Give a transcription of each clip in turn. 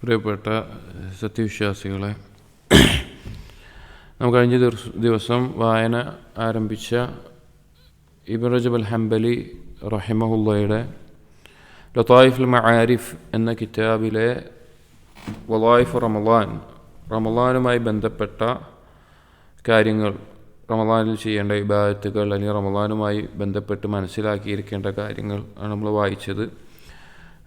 പ്രിയപ്പെട്ട സത്യവിശ്വാസികളെ, നമുക്ക് കഴിഞ്ഞ ദിവസം വായന ആരംഭിച്ച ഇബ്നു റജബ് അൽ ഹംബലി റഹിമഹുള്ളയുടെ ലതായിഫുൽ മആരിഫ് എന്ന കിതാബിലെ വളായിഫ് റമളാനുമായി ബന്ധപ്പെട്ട കാര്യങ്ങൾ, റമളാനിൽ ചെയ്യേണ്ട ഇബാദത്തുകൾ അല്ലെങ്കിൽ റമളാനുമായി ബന്ധപ്പെട്ട് മനസ്സിലാക്കിയിരിക്കേണ്ട കാര്യങ്ങൾ ആണ് നമ്മൾ വായിച്ചത്.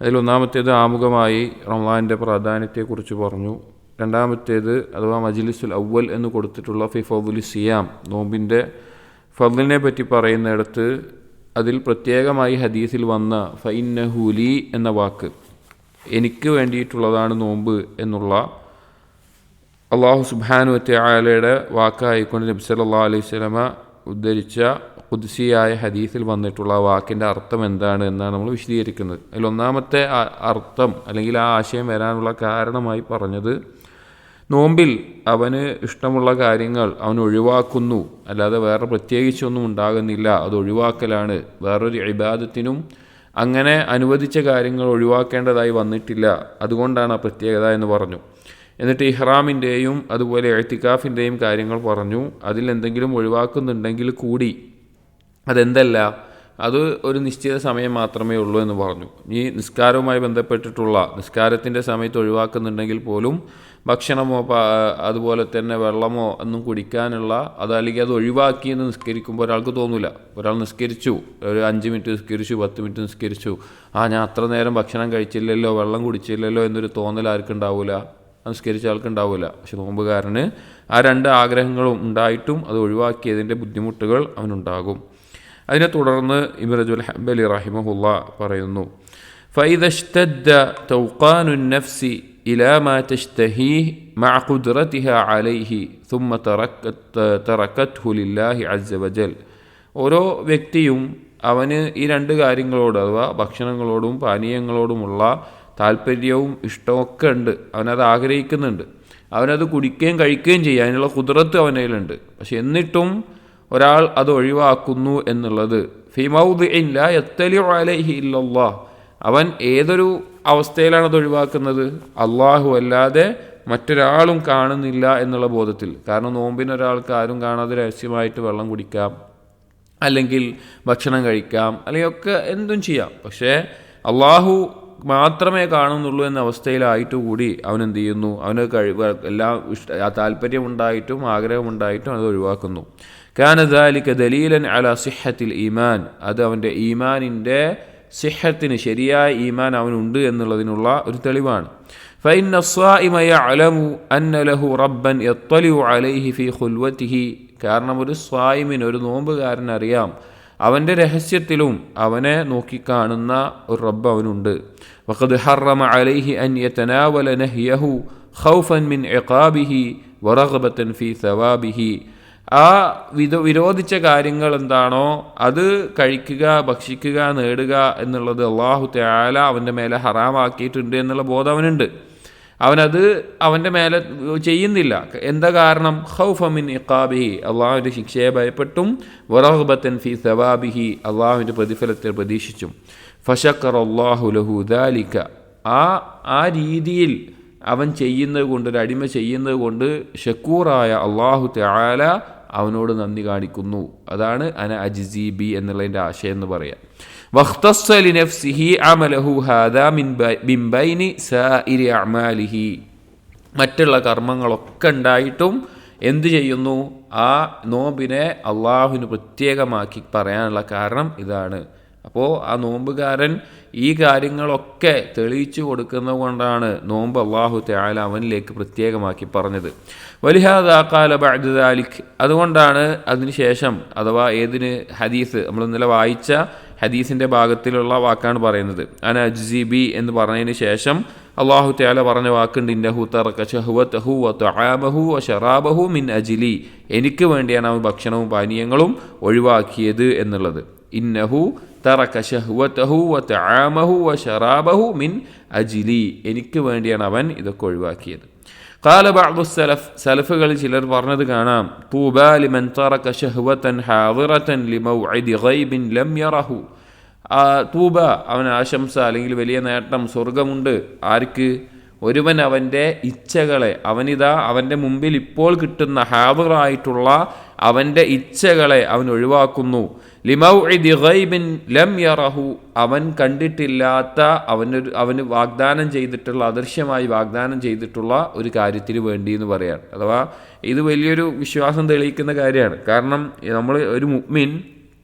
അതിലൊന്നാമത്തേത് ആമുഖമായി റമളാനിൻ്റെ പ്രാധാന്യത്തെക്കുറിച്ച് പറഞ്ഞു. രണ്ടാമത്തേത് അഥവാ മജ്ലിസുൽ അവ്വൽ എന്ന് കൊടുത്തിട്ടുള്ള ഫി ഫദ്ലി സിയാം, നോമ്പിൻ്റെ ഫദ്ലിനെ പറ്റി പറയുന്നിടത്ത് അതിൽ പ്രത്യേകമായി ഹദീസിൽ വന്ന ഫഇന്നഹു ലീ എന്ന വാക്ക്, എനിക്ക് വേണ്ടിയിട്ടുള്ളതാണ് നോമ്പ് എന്നുള്ള അല്ലാഹു സുബ്ഹാനഹു വ തആലയുടെ വാക്കായിക്കൊണ്ട് നബി സല്ലല്ലാഹു അലൈഹി വസല്ലമ ഉദ്ധരിച്ച ഖുദ്സിയായ ഹദീസിൽ വന്നിട്ടുള്ള വാക്കിൻ്റെ അർത്ഥം എന്താണ് എന്നാണ് നമ്മൾ വിശദീകരിക്കുന്നത്. അതിലൊന്നാമത്തെ അർത്ഥം അല്ലെങ്കിൽ ആ ആശയം വരാനുള്ള കാരണമായി പറഞ്ഞത്, നോമ്പിൽ അവന് ഇഷ്ടമുള്ള കാര്യങ്ങൾ അവൻ ഒഴിവാക്കുന്നു, അല്ലാതെ വേറെ പ്രത്യേകിച്ചൊന്നും ഉണ്ടാകുന്നില്ല, അത് ഒഴിവാക്കലാണ്. വേറൊരു ഇബാദത്തിനും അങ്ങനെ അനുവദിച്ച കാര്യങ്ങൾ ഒഴിവാക്കേണ്ടതായി വന്നിട്ടില്ല, അതുകൊണ്ടാണ് ആ പ്രത്യേകത എന്ന് പറഞ്ഞു. എന്നിട്ട് ഇഹ്റാമിൻ്റെയും അതുപോലെ ഇഅ്തികാഫിൻ്റെയും കാര്യങ്ങൾ പറഞ്ഞു. അതിലെന്തെങ്കിലും ഒഴിവാക്കുന്നുണ്ടെങ്കിൽ കൂടി അതെന്തല്ല, അത് ഒരു നിശ്ചിത സമയം മാത്രമേ ഉള്ളൂ എന്ന് പറഞ്ഞു. ഈ നിസ്കാരവുമായി ബന്ധപ്പെട്ടിട്ടുള്ള നിസ്കാരത്തിൻ്റെ സമയത്ത് ഒഴിവാക്കുന്നുണ്ടെങ്കിൽ പോലും ഭക്ഷണമോ അതുപോലെ തന്നെ വെള്ളമോ ഒന്നും കുടിക്കാനുള്ള അതല്ലെങ്കിൽ അത് ഒഴിവാക്കിയെന്ന് നിസ്കരിക്കുമ്പോൾ ഒരാൾക്ക് തോന്നില്ല. ഒരാൾ നിസ്കരിച്ചു, ഒരു 5 മിനിറ്റ് നിസ്കരിച്ചു, 10 മിനിറ്റ് നിസ്കരിച്ചു, ഞാൻ അത്ര നേരം ഭക്ഷണം കഴിച്ചില്ലല്ലോ, വെള്ളം കുടിച്ചില്ലല്ലോ എന്നൊരു തോന്നൽ ആർക്കുണ്ടാവില്ല, നിസ്കരിച്ച ആൾക്കുണ്ടാവില്ല. പക്ഷെ നോമ്പുകാരന് ആ 2 ആഗ്രഹങ്ങളും ഉണ്ടായിട്ടും അത് ഒഴിവാക്കിയതിൻ്റെ ബുദ്ധിമുട്ടുകൾ അവനുണ്ടാകും. അതിനെ തുടർന്ന് ഇബ്നു റജബ് അൽ ഹംബലി റഹിമഹുല്ലാ പറയുന്നു, ഫഇദാ ഇശ്തദ്ദ തൗഖാനു നഫ്സി ഇലാ മാ തശ്തഹീഹ് മഅ ഖുദ്റതിഹാ അലൈഹി ثم തറക്കത്ഹു ലില്ലാഹി അസ്സ വജൽ. ഓരോ വ്യക്തിയും അവന് ഈ 2 കാര്യങ്ങളോട് അഥവാ ഭക്ഷണങ്ങളോടും പാനീയങ്ങളോടുമുള്ള താല്പര്യവും ഇഷ്ടമൊക്കെ ഉണ്ട്, അവനത് ആഗ്രഹിക്കുന്നുണ്ട്, അവനത് കുടിക്കുകയും കഴിക്കുകയും ചെയ്യുക, അതിനുള്ള ഖുദ്റത്ത് അവനതിലുണ്ട്. പക്ഷെ എന്നിട്ടും ഒരാൾ അത് ഒഴിവാക്കുന്നു എന്നുള്ളത് ഫീ മൗദിഇൻ ലാ യത്തലിഉ അലൈഹി ഇല്ലല്ലാഹ്, അവൻ ഏതൊരു അവസ്ഥയിലാണ് അത് ഒഴിവാക്കുന്നത്, അള്ളാഹു അല്ലാതെ മറ്റൊരാളും കാണുന്നില്ല എന്നുള്ള ബോധത്തിൽ. കാരണം നോമ്പിന് ഒരാൾക്ക് ആരും കാണാതെ രഹസ്യമായിട്ട് വെള്ളം കുടിക്കാം, അല്ലെങ്കിൽ ഭക്ഷണം കഴിക്കാം, അല്ലെങ്കിൽ ഒക്കെ എന്തും ചെയ്യാം. പക്ഷേ അള്ളാഹു മാത്രമേ കാണുന്നുള്ളൂ എന്ന അവസ്ഥയിലായിട്ട് കൂടി അവൻ എന്ത് ചെയ്യുന്നു, അവന് എല്ലാം താല്പര്യമുണ്ടായിട്ടും ആഗ്രഹമുണ്ടായിട്ടും അത് ഒഴിവാക്കുന്നു. കാന ദാലിക ദലീലൻ അലാ സിഹത്തിൽ ഈമാൻ, അത് അവൻ്റെ ഈമാനിൻ്റെ സിഹത്തിന്, ശരിയായ ഈമാൻ അവനുണ്ട് എന്നുള്ളതിനുള്ള ഒരു തെളിവാണ്. فإن الصائم يعلم أن له ربا يطلع عليه في خلوته, കാരണം ഒരു സ്വായിമിന്, ഒരു നോമ്പുകാരൻ അറിയാം അവൻ്റെ രഹസ്യത്തിലും അവനെ നോക്കിക്കാണുന്ന ഒരു റബ്ബ് അവനുണ്ട്. വഖദ് ഹറമ അലൈഹി അൻ യതനാവല നഹ്യഹു ഖൗഫൻ മിൻ ഇഖാബിഹി വറഗ്ബതൻ ഫീ സവാബിഹി, ആ വിരോധിച്ച കാര്യങ്ങൾ എന്താണോ അത് കഴിക്കുക, ഭക്ഷിക്കുക, നേടുക എന്നുള്ളത് അല്ലാഹു തആല അവൻ്റെ മേലെ ഹറാമാക്കിയിട്ടുണ്ട് എന്നുള്ള ബോധം അവനുണ്ട്. അവനത് അവൻ്റെ മേലെ ചെയ്യുന്നില്ല. എന്താ കാരണം? ഖൗഫൻ മിൻ ഇഖാബിഹി, അള്ളാഹുവിൻ്റെ ശിക്ഷയെ ഭയപ്പെട്ടും, വറഗ്ബതൻ ഫീ സവാബിഹി, അള്ളാഹുവിൻ്റെ പ്രതിഫലത്തെ പ്രതീക്ഷിച്ചും. ഫശക്കറല്ലാഹു ലഹു ദാലിക, ആ രീതിയിൽ അവൻ ചെയ്യുന്നത് കൊണ്ട്, ഒരു അടിമ ചെയ്യുന്നത് കൊണ്ട് ഷക്കൂറായ അള്ളാഹു തആല അവനോട് നന്ദി കാണിക്കുന്നു. അതാണ് അന അജ്സീബി എന്നുള്ളതിൻ്റെ ആശയം എന്ന് പറയാം. വഖ്തസ്സ ലിനഫ്സിഹി അമലഹു ഹാദാ മിൻ ബൈനി സായിരി അഅമാലിഹി, മറ്റുള്ള കർമ്മങ്ങളൊക്കെ ഉണ്ടായിട്ടും എന്ത് ചെയ്യുന്നു, ആ നോമ്പിനെ അള്ളാഹുവിന് പ്രത്യേകമാക്കി പറയാനുള്ള കാരണം ഇതാണ്. അപ്പോൾ ആ നോമ്പുകാരൻ ഈ കാര്യങ്ങളൊക്കെ തെളിയിച്ചു കൊടുക്കുന്നത് കൊണ്ടാണ് നോമ്പ് അല്ലാഹു തആല അവനിലേക്ക് പ്രത്യേകമാക്കി പറഞ്ഞത്. വലിഹാദാ ഖാല ബഅദ ദാലിക്, അതുകൊണ്ടാണ് അതിനുശേഷം, അഥവാ ഏതിന്, ഹദീസ്, നമ്മൾ ഇന്നലെ വായിച്ച ഹദീസിൻ്റെ ഭാഗത്തിലുള്ള വാക്കാണ് പറയുന്നത്. അന അജ്സീബി എന്ന് പറഞ്ഞതിന് ശേഷം അല്ലാഹു തആല പറഞ്ഞ വാക്കുണ്ട്, ഇന്നഹു തറക ശഹ്വതഹു വ തആമഹു വ ശറാബഹു മിൻ അജ്ലി, എനിക്ക് വേണ്ടിയാണ് അവൻ ഭക്ഷണവും പാനീയങ്ങളും ഒഴിവാക്കിയത് എന്നുള്ളത്. ഇന്നഹു തറക ശഹ്വതഹു വ തആമഹു വ ശറാബഹു മിൻ അജ്ലി, എനിക്ക് വേണ്ടിയാണ് അവൻ ഇതൊക്കെ ഒഴിവാക്കിയത്. ഖാല ബഅദു സലഫ്, സലഫുകളിൽ ചിലർ പറഞ്ഞത് കാണാം, തൂബാ ലിമൻ തറക ശഹ്വതൻ ഹാദിറതൻ ലിമൗഇദി ഗൈബിൻ ലം യറഹു, തൂബ അവന് ആശംസ അല്ലെങ്കിൽ വലിയ നേട്ടം സ്വർഗമുണ്ട്. ആർക്ക്? ഒരുവൻ അവൻ്റെ ഇച്ഛകളെ, അവൻ്റെ മുമ്പിൽ ഇപ്പോൾ കിട്ടുന്ന ഹാദിറായിട്ടുള്ള അവൻ്റെ ഇച്ഛകളെ അവൻ ഒഴിവാക്കുന്നു. ലിമൗഇദി ഗൈബിൻ ലം യറഹു, അവൻ കണ്ടിട്ടില്ലാത്ത അവന് വാഗ്ദാനം ചെയ്തിട്ടുള്ള, അദൃശ്യമായി വാഗ്ദാനം ചെയ്തിട്ടുള്ള ഒരു കാര്യത്തിന് വേണ്ടി എന്ന് പറയാം. അഥവാ ഇത് വലിയൊരു വിശ്വാസം തെളിയിക്കുന്ന കാര്യമാണ്. കാരണം നമ്മൾ ഒരു മുഅ്മിൻ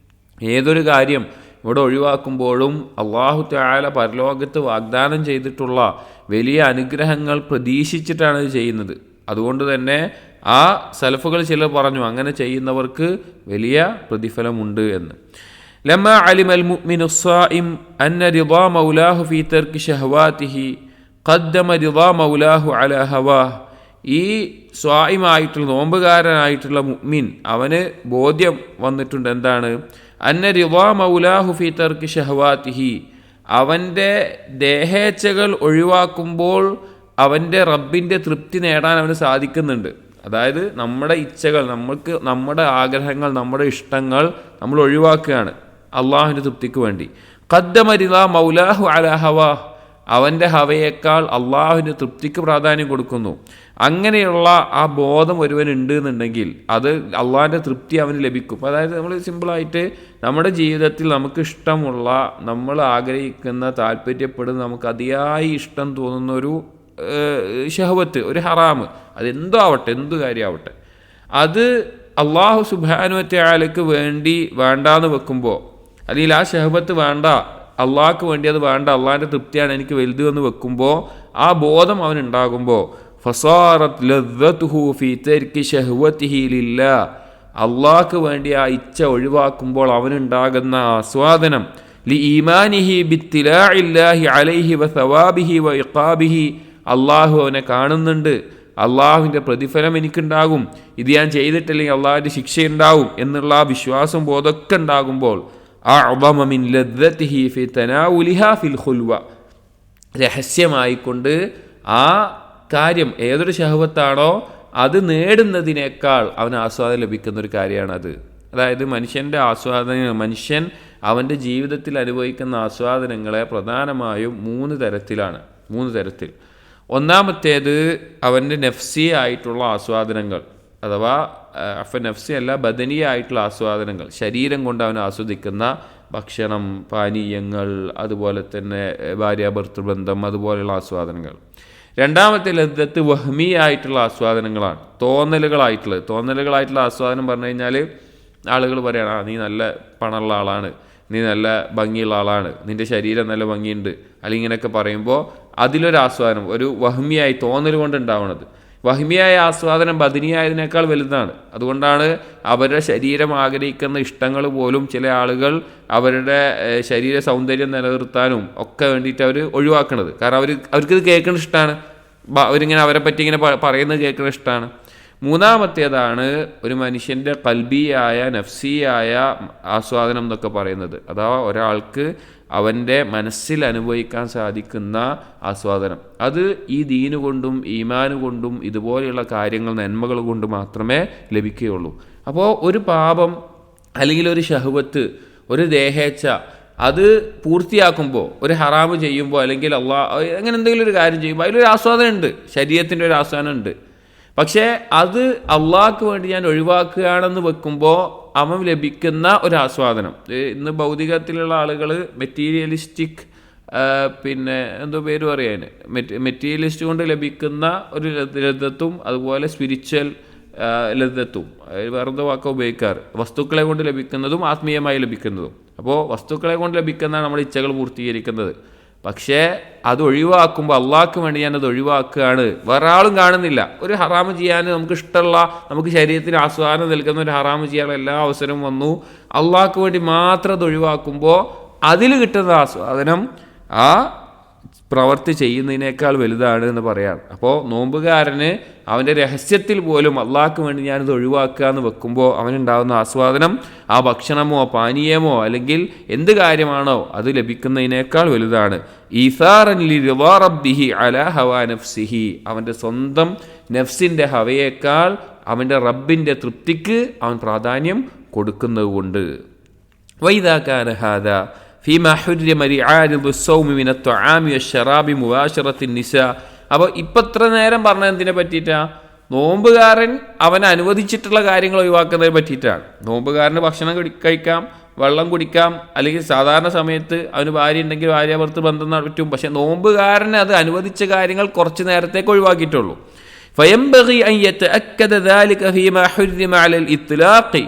ഏതൊരു കാര്യം ഇവിടെ ഒഴിവാക്കുമ്പോഴും അല്ലാഹു തആല പരലോകത്ത് വാഗ്ദാനം ചെയ്തിട്ടുള്ള വലിയ അനുഗ്രഹങ്ങൾ പ്രതീക്ഷിച്ചിട്ടാണ് ഇത് ചെയ്യുന്നത്. അതുകൊണ്ട് തന്നെ ആ സലഫുകൾ ചിലർ പറഞ്ഞു അങ്ങനെ ചെയ്യുന്നവർക്ക് വലിയ പ്രതിഫലമുണ്ട് എന്ന്. ലമ്മാ അലിമൽ മുഅ്മിനു സ്സായിം അന്ന റിളാ മൗലാഹു ഫീ തർക്കി ശഹവാതിഹി ഖദ്ദമ റിളാ മൗലാഹു അലാ ഹവാഹ്. ഈ സ്വായിമായിട്ടുള്ള നോമ്പുകാരനായിട്ടുള്ള മുഅ്മിൻ അവന് ബോധ്യം വന്നിട്ടുണ്ട് എന്താണ്? അന്ന റിളാ മൗലാഹു ഫീ തർക്കി ശഹവാതിഹി, അവൻ്റെ ദേഹേച്ഛകൾ ഒഴിവാക്കുമ്പോൾ അവൻ്റെ റബ്ബിൻ്റെ തൃപ്തി നേടാൻ അവന് സാധിക്കുന്നുണ്ട്. അതായത് നമ്മുടെ ഇച്ഛകൾ, നമ്മുടെ ആഗ്രഹങ്ങൾ, നമ്മുടെ ഇഷ്ടങ്ങൾ നമ്മൾ ഒഴിവാക്കുകയാണ് അള്ളാഹുവിൻ്റെ തൃപ്തിക്ക് വേണ്ടി. ഖദ്ദമ റിളാ മൗലാഹു അലാ ഹവാഹ്, അവൻ്റെ ഹവയേക്കാൾ അള്ളാഹുവിൻ്റെ തൃപ്തിക്ക് പ്രാധാന്യം കൊടുക്കുന്നു. അങ്ങനെയുള്ള ആ ബോധം ഒരുവനുണ്ട് എന്നുണ്ടെങ്കിൽ അത് അള്ളാഹിൻ്റെ തൃപ്തി അവന് ലഭിക്കും. അതായത് നമ്മൾ സിമ്പിളായിട്ട് നമ്മുടെ ജീവിതത്തിൽ നമുക്ക് ഇഷ്ടമുള്ള, നമ്മൾ ആഗ്രഹിക്കുന്ന, താല്പര്യപ്പെടുന്ന, നമുക്ക് അതിയായി ഇഷ്ടം തോന്നുന്ന ഒരു ശഹവത്ത്, ഒരു ഹറാമ്, അതെന്തോ ആവട്ടെ, എന്തു കാര്യമാവട്ടെ, അത് അള്ളാഹു സുബ്ഹാനഹു വ തആലയ്ക്ക് വേണ്ടി വേണ്ടാന്ന് വെക്കുമ്പോൾ, അല്ലെങ്കിൽ ആ ശഹവത്ത് വേണ്ട, അള്ളാഹ്ക്ക് വേണ്ടി അത് വേണ്ട, അള്ളാഹിൻ്റെ തൃപ്തിയാണ് എനിക്ക് വലുത് എന്ന് വെക്കുമ്പോൾ, ആ ബോധം അവനുണ്ടാകുമ്പോൾ ഫസാറത്ത് ലദ്ദതുഹു ഫീ തർക്കി ശഹവതിഹി ലില്ലാഹ്, അള്ളാഹ്ക്ക് വേണ്ടി ആ ഇച്ഛ ഒഴിവാക്കുമ്പോൾ അവനുണ്ടാകുന്ന ആസ്വാദനം ലി ഈമാനിഹി ബിത്തിലാഇല്ലാഹി അലൈഹി വ സവാബിഹി വ ഇഖാബിഹി, അള്ളാഹു അവനെ കാണുന്നുണ്ട്, അള്ളാഹുവിൻ്റെ പ്രതിഫലം എനിക്കുണ്ടാകും, ഇത് ഞാൻ ചെയ്തിട്ടില്ലെങ്കിൽ അള്ളാഹുവിൻ്റെ ശിക്ഷയുണ്ടാവും എന്നുള്ള ആ വിശ്വാസം ബോധമൊക്കെ ഉണ്ടാകുമ്പോൾ അഅ്ളമ മിൻ ലദ്ദതിഹി ഫി തനാവുലിഹാ ഫിൽ ഖുൽവ, രഹസ്യമായിക്കൊണ്ട് ആ കാര്യം ഏതൊരു ശഹവത്താണോ അത് നേടുന്നതിനേക്കാൾ അവന് ആസ്വാദനം ലഭിക്കുന്ന ഒരു കാര്യമാണത്. അതായത് മനുഷ്യൻ്റെ ആസ്വാദനം, മനുഷ്യൻ അവൻ്റെ ജീവിതത്തിൽ അനുഭവിക്കുന്ന ആസ്വാദനങ്ങളെ പ്രധാനമായും മൂന്ന് തരത്തിൽ. ഒന്നാമത്തേത് അവൻ്റെ നഫ്സി ആയിട്ടുള്ള ആസ്വാദനങ്ങൾ, അഥവാ നഫ്സി അല്ല, ബദനി ആയിട്ടുള്ള ആസ്വാദനങ്ങൾ, ശരീരം കൊണ്ട് അവൻ ആസ്വദിക്കുന്ന ഭക്ഷണം, പാനീയങ്ങൾ, അതുപോലെ തന്നെ ഭാര്യാഭർത്തൃബന്ധം, അതുപോലെയുള്ള ആസ്വാദനങ്ങൾ. രണ്ടാമത്തെ ലദ്ദത്ത് വഹ്മി ആയിട്ടുള്ള ആസ്വാദനങ്ങളാണ്, തോന്നലുകളായിട്ടുള്ള ആസ്വാദനം പറഞ്ഞു കഴിഞ്ഞാൽ ആളുകൾ പറയണം, നീ നല്ല പണമുള്ള ആളാണ്, നീ നല്ല ഭംഗിയുള്ള ആളാണ്, നിൻ്റെ ശരീരം നല്ല ഭംഗിയുണ്ട്, അല്ലെങ്കിൽ ഇങ്ങനെയൊക്കെ പറയുമ്പോൾ അതിലൊരു ആസ്വാദനം, ഒരു വഹ്മിയായി തോന്നൽ കൊണ്ടുണ്ടാവുന്നത്. വഹ്മിയായ ആസ്വാദനം ബദനിയായതിനേക്കാൾ വലുതാണ്. അതുകൊണ്ടാണ് അവരുടെ ശരീരം ആഗ്രഹിക്കുന്ന ഇഷ്ടങ്ങൾ പോലും ചില ആളുകൾ അവരുടെ ശരീര സൗന്ദര്യം നിലനിർത്താനും ഒക്കെ വേണ്ടിയിട്ട് അവർ ഒഴിവാക്കുന്നത്. കാരണം അവർക്കിത് കേൾക്കുന്ന ഇഷ്ടമാണ്, അവരിങ്ങനെ അവരെ പറ്റി ഇങ്ങനെ പറയുന്നത് കേൾക്കുന്ന ഇഷ്ടമാണ്. മൂന്നാമത്തേതാണ് ഒരു മനുഷ്യൻ്റെ ഖൽബിയായ, നഫ്സിയായ ആസ്വാദനം എന്നൊക്കെ പറയുന്നത്. അഥവാ ഒരാൾക്ക് അവൻ്റെ മനസ്സിൽ അനുഭവിക്കാൻ സാധിക്കുന്ന ആസ്വാദനം, അത് ഈ ദീന് കൊണ്ടും ഈമാന് കൊണ്ടും ഇതുപോലെയുള്ള കാര്യങ്ങൾ, നന്മകൾ കൊണ്ട് മാത്രമേ ലഭിക്കുകയുള്ളൂ. അപ്പോൾ ഒരു പാപം അല്ലെങ്കിൽ ഒരു ശഹവത്ത്, ഒരു ദേഹേച്ഛ, അത് പൂർത്തിയാക്കുമ്പോൾ, ഒരു ഹറാമ് ചെയ്യുമ്പോൾ, അല്ലെങ്കിൽ അങ്ങനെ എന്തെങ്കിലും ഒരു കാര്യം ചെയ്യുമ്പോൾ അതിലൊരു ആസ്വാദനം ഉണ്ട്, ശരീരത്തിൻ്റെ ഒരു ആസ്വാദനം ഉണ്ട്. പക്ഷേ അത് അള്ളാഹ്ക്ക് വേണ്ടി ഞാൻ ഒഴിവാക്കുകയാണെന്ന് വെക്കുമ്പോൾ അവൻ ലഭിക്കുന്ന ഒരു ആസ്വാദനം, ഇന്ന് ഭൗതികത്തിലുള്ള ആളുകൾ മെറ്റീരിയലിസ്റ്റിക്, പിന്നെ എന്തോ പേര് പറയാൻ, മെറ്റീരിയലിസ്റ്റ് കൊണ്ട് ലഭിക്കുന്ന ഒരു ലദ്ദത്തും അതുപോലെ സ്പിരിച്വൽ ലദ്ദത്തും, വേറെന്തോ വാക്ക ഉപയോഗിക്കാറ്, വസ്തുക്കളെ കൊണ്ട് ലഭിക്കുന്നതും ആത്മീയമായി ലഭിക്കുന്നതും. അപ്പോൾ വസ്തുക്കളെ കൊണ്ട് ലഭിക്കുന്നതാണ് നമ്മുടെ ഇച്ഛകൾ പൂർത്തീകരിക്കുന്നത്. പക്ഷേ അത് ഒഴിവാക്കുമ്പോൾ അള്ളാഹ്ക്ക് വേണ്ടി ഞാനത് ഒഴിവാക്കുകയാണ്, വേറെ ആളും കാണുന്നില്ല. ഒരു ഹറാമ് ചെയ്യാൻ നമുക്ക് ഇഷ്ടമുള്ള, നമുക്ക് ശരീരത്തിന് ആസ്വാദനം നൽകുന്ന ഒരു ഹറാമ് ചെയ്യാനുള്ള എല്ലാ അവസരവും വന്നു, അള്ളാഹ്ക്ക് വേണ്ടി മാത്രം അത് ഒഴിവാക്കുമ്പോൾ അതിൽ കിട്ടുന്ന ആസ്വാദനം ആ പ്രവൃത്തി ചെയ്യുന്നതിനേക്കാൾ വലുതാണ് എന്ന് പറയാം. അപ്പോൾ നോമ്പുകാരന് അവൻ്റെ രഹസ്യത്തിൽ പോലും അള്ളാഹ്ക്ക് വേണ്ടി ഞാനിത് ഒഴിവാക്കുക എന്ന് വെക്കുമ്പോൾ അവനുണ്ടാകുന്ന ആസ്വാദനം ആ ഭക്ഷണമോ പാനീയമോ അല്ലെങ്കിൽ എന്ത് കാര്യമാണോ അത് ലഭിക്കുന്നതിനേക്കാൾ വലുതാണ്. ഈസാറൻ ലിറിളാ റബ്ബിഹി അലാ ഹവാ നഫ്സിഹി, അവൻ്റെ സ്വന്തം നഫ്സിൻ്റെ ഹവയേക്കാൾ അവൻ്റെ റബ്ബിൻ്റെ തൃപ്തിക്ക് അവൻ പ്രാധാന്യം കൊടുക്കുന്നതുകൊണ്ട്. വൈദാ കാന ഹാദാ فيما حرم رعارض الصوم من الطعام والشراب مباشرة النساء, അപ്പോൾ ഇപ്പം ഇത്ര നേരം പറഞ്ഞത് എന്തിനെ പറ്റിയിട്ടാണ്? നോമ്പുകാരൻ അവൻ അനുവദിച്ചിട്ടുള്ള കാര്യങ്ങൾ ഒഴിവാക്കുന്നതിനെ പറ്റിയിട്ടാണ്. നോമ്പുകാരന് ഭക്ഷണം കഴിക്കാം, വെള്ളം കുടിക്കാം, അല്ലെങ്കിൽ സാധാരണ സമയത്ത് അവന് ഭാര്യ ഉണ്ടെങ്കിൽ ഭാര്യാഭർത്തൃ ബന്ധം പറ്റും. പക്ഷെ നോമ്പുകാരന് അത് അനുവദിച്ച കാര്യങ്ങൾ കുറച്ച് നേരത്തേക്ക് ഒഴിവാക്കിയിട്ടുള്ളൂ. ഫയംബഗി അൻ യതഅക്കദ ദാലിക ഫീമാ ഹുർരിമ അലൽ ഇത്ലാഖി.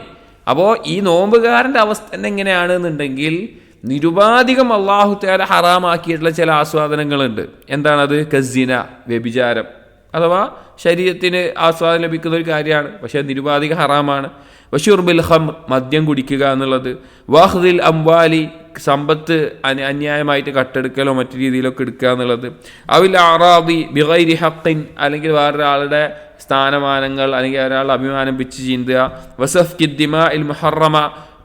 അപ്പോൾ ഈ നോമ്പുകാരൻ്റെ അവസ്ഥ തന്നെ എങ്ങനെയാണെന്നുണ്ടെങ്കിൽ, നിരുപാധികം അല്ലാഹു തആല ഹറാമാക്കിയിട്ടുള്ള ചില ആസ്വാദനങ്ങളുണ്ട്. എന്താണത്? കസിന, വ്യഭിചാരം, അഥവാ ശരീരത്തിന് ആസ്വാദനം ലഭിക്കുന്ന ഒരു കാര്യമാണ്, പക്ഷേ നിരുപാധിക ഹറാമാണ്. വശുർബിൽ ഖംർ, മദ്യം കുടിക്കുക എന്നുള്ളത്. വാഖ്ദിൽ അംവാലി, സമ്പത്ത് അന്യായമായിട്ട് കട്ടെടുക്കലോ മറ്റു രീതിയിലൊക്കെ എടുക്കുക എന്നുള്ളത്. അവിൽ അറാദി ബിഗൈരി ഹഖിൻ, അല്ലെങ്കിൽ വേറൊരാളുടെ സ്ഥാനമാനങ്ങൾ അല്ലെങ്കിൽ ഒരാളുടെ അഭിമാനം പിച്ച് ചീന്തുക. വസഫ്കി ദിമാഇൽ മുഹറമ,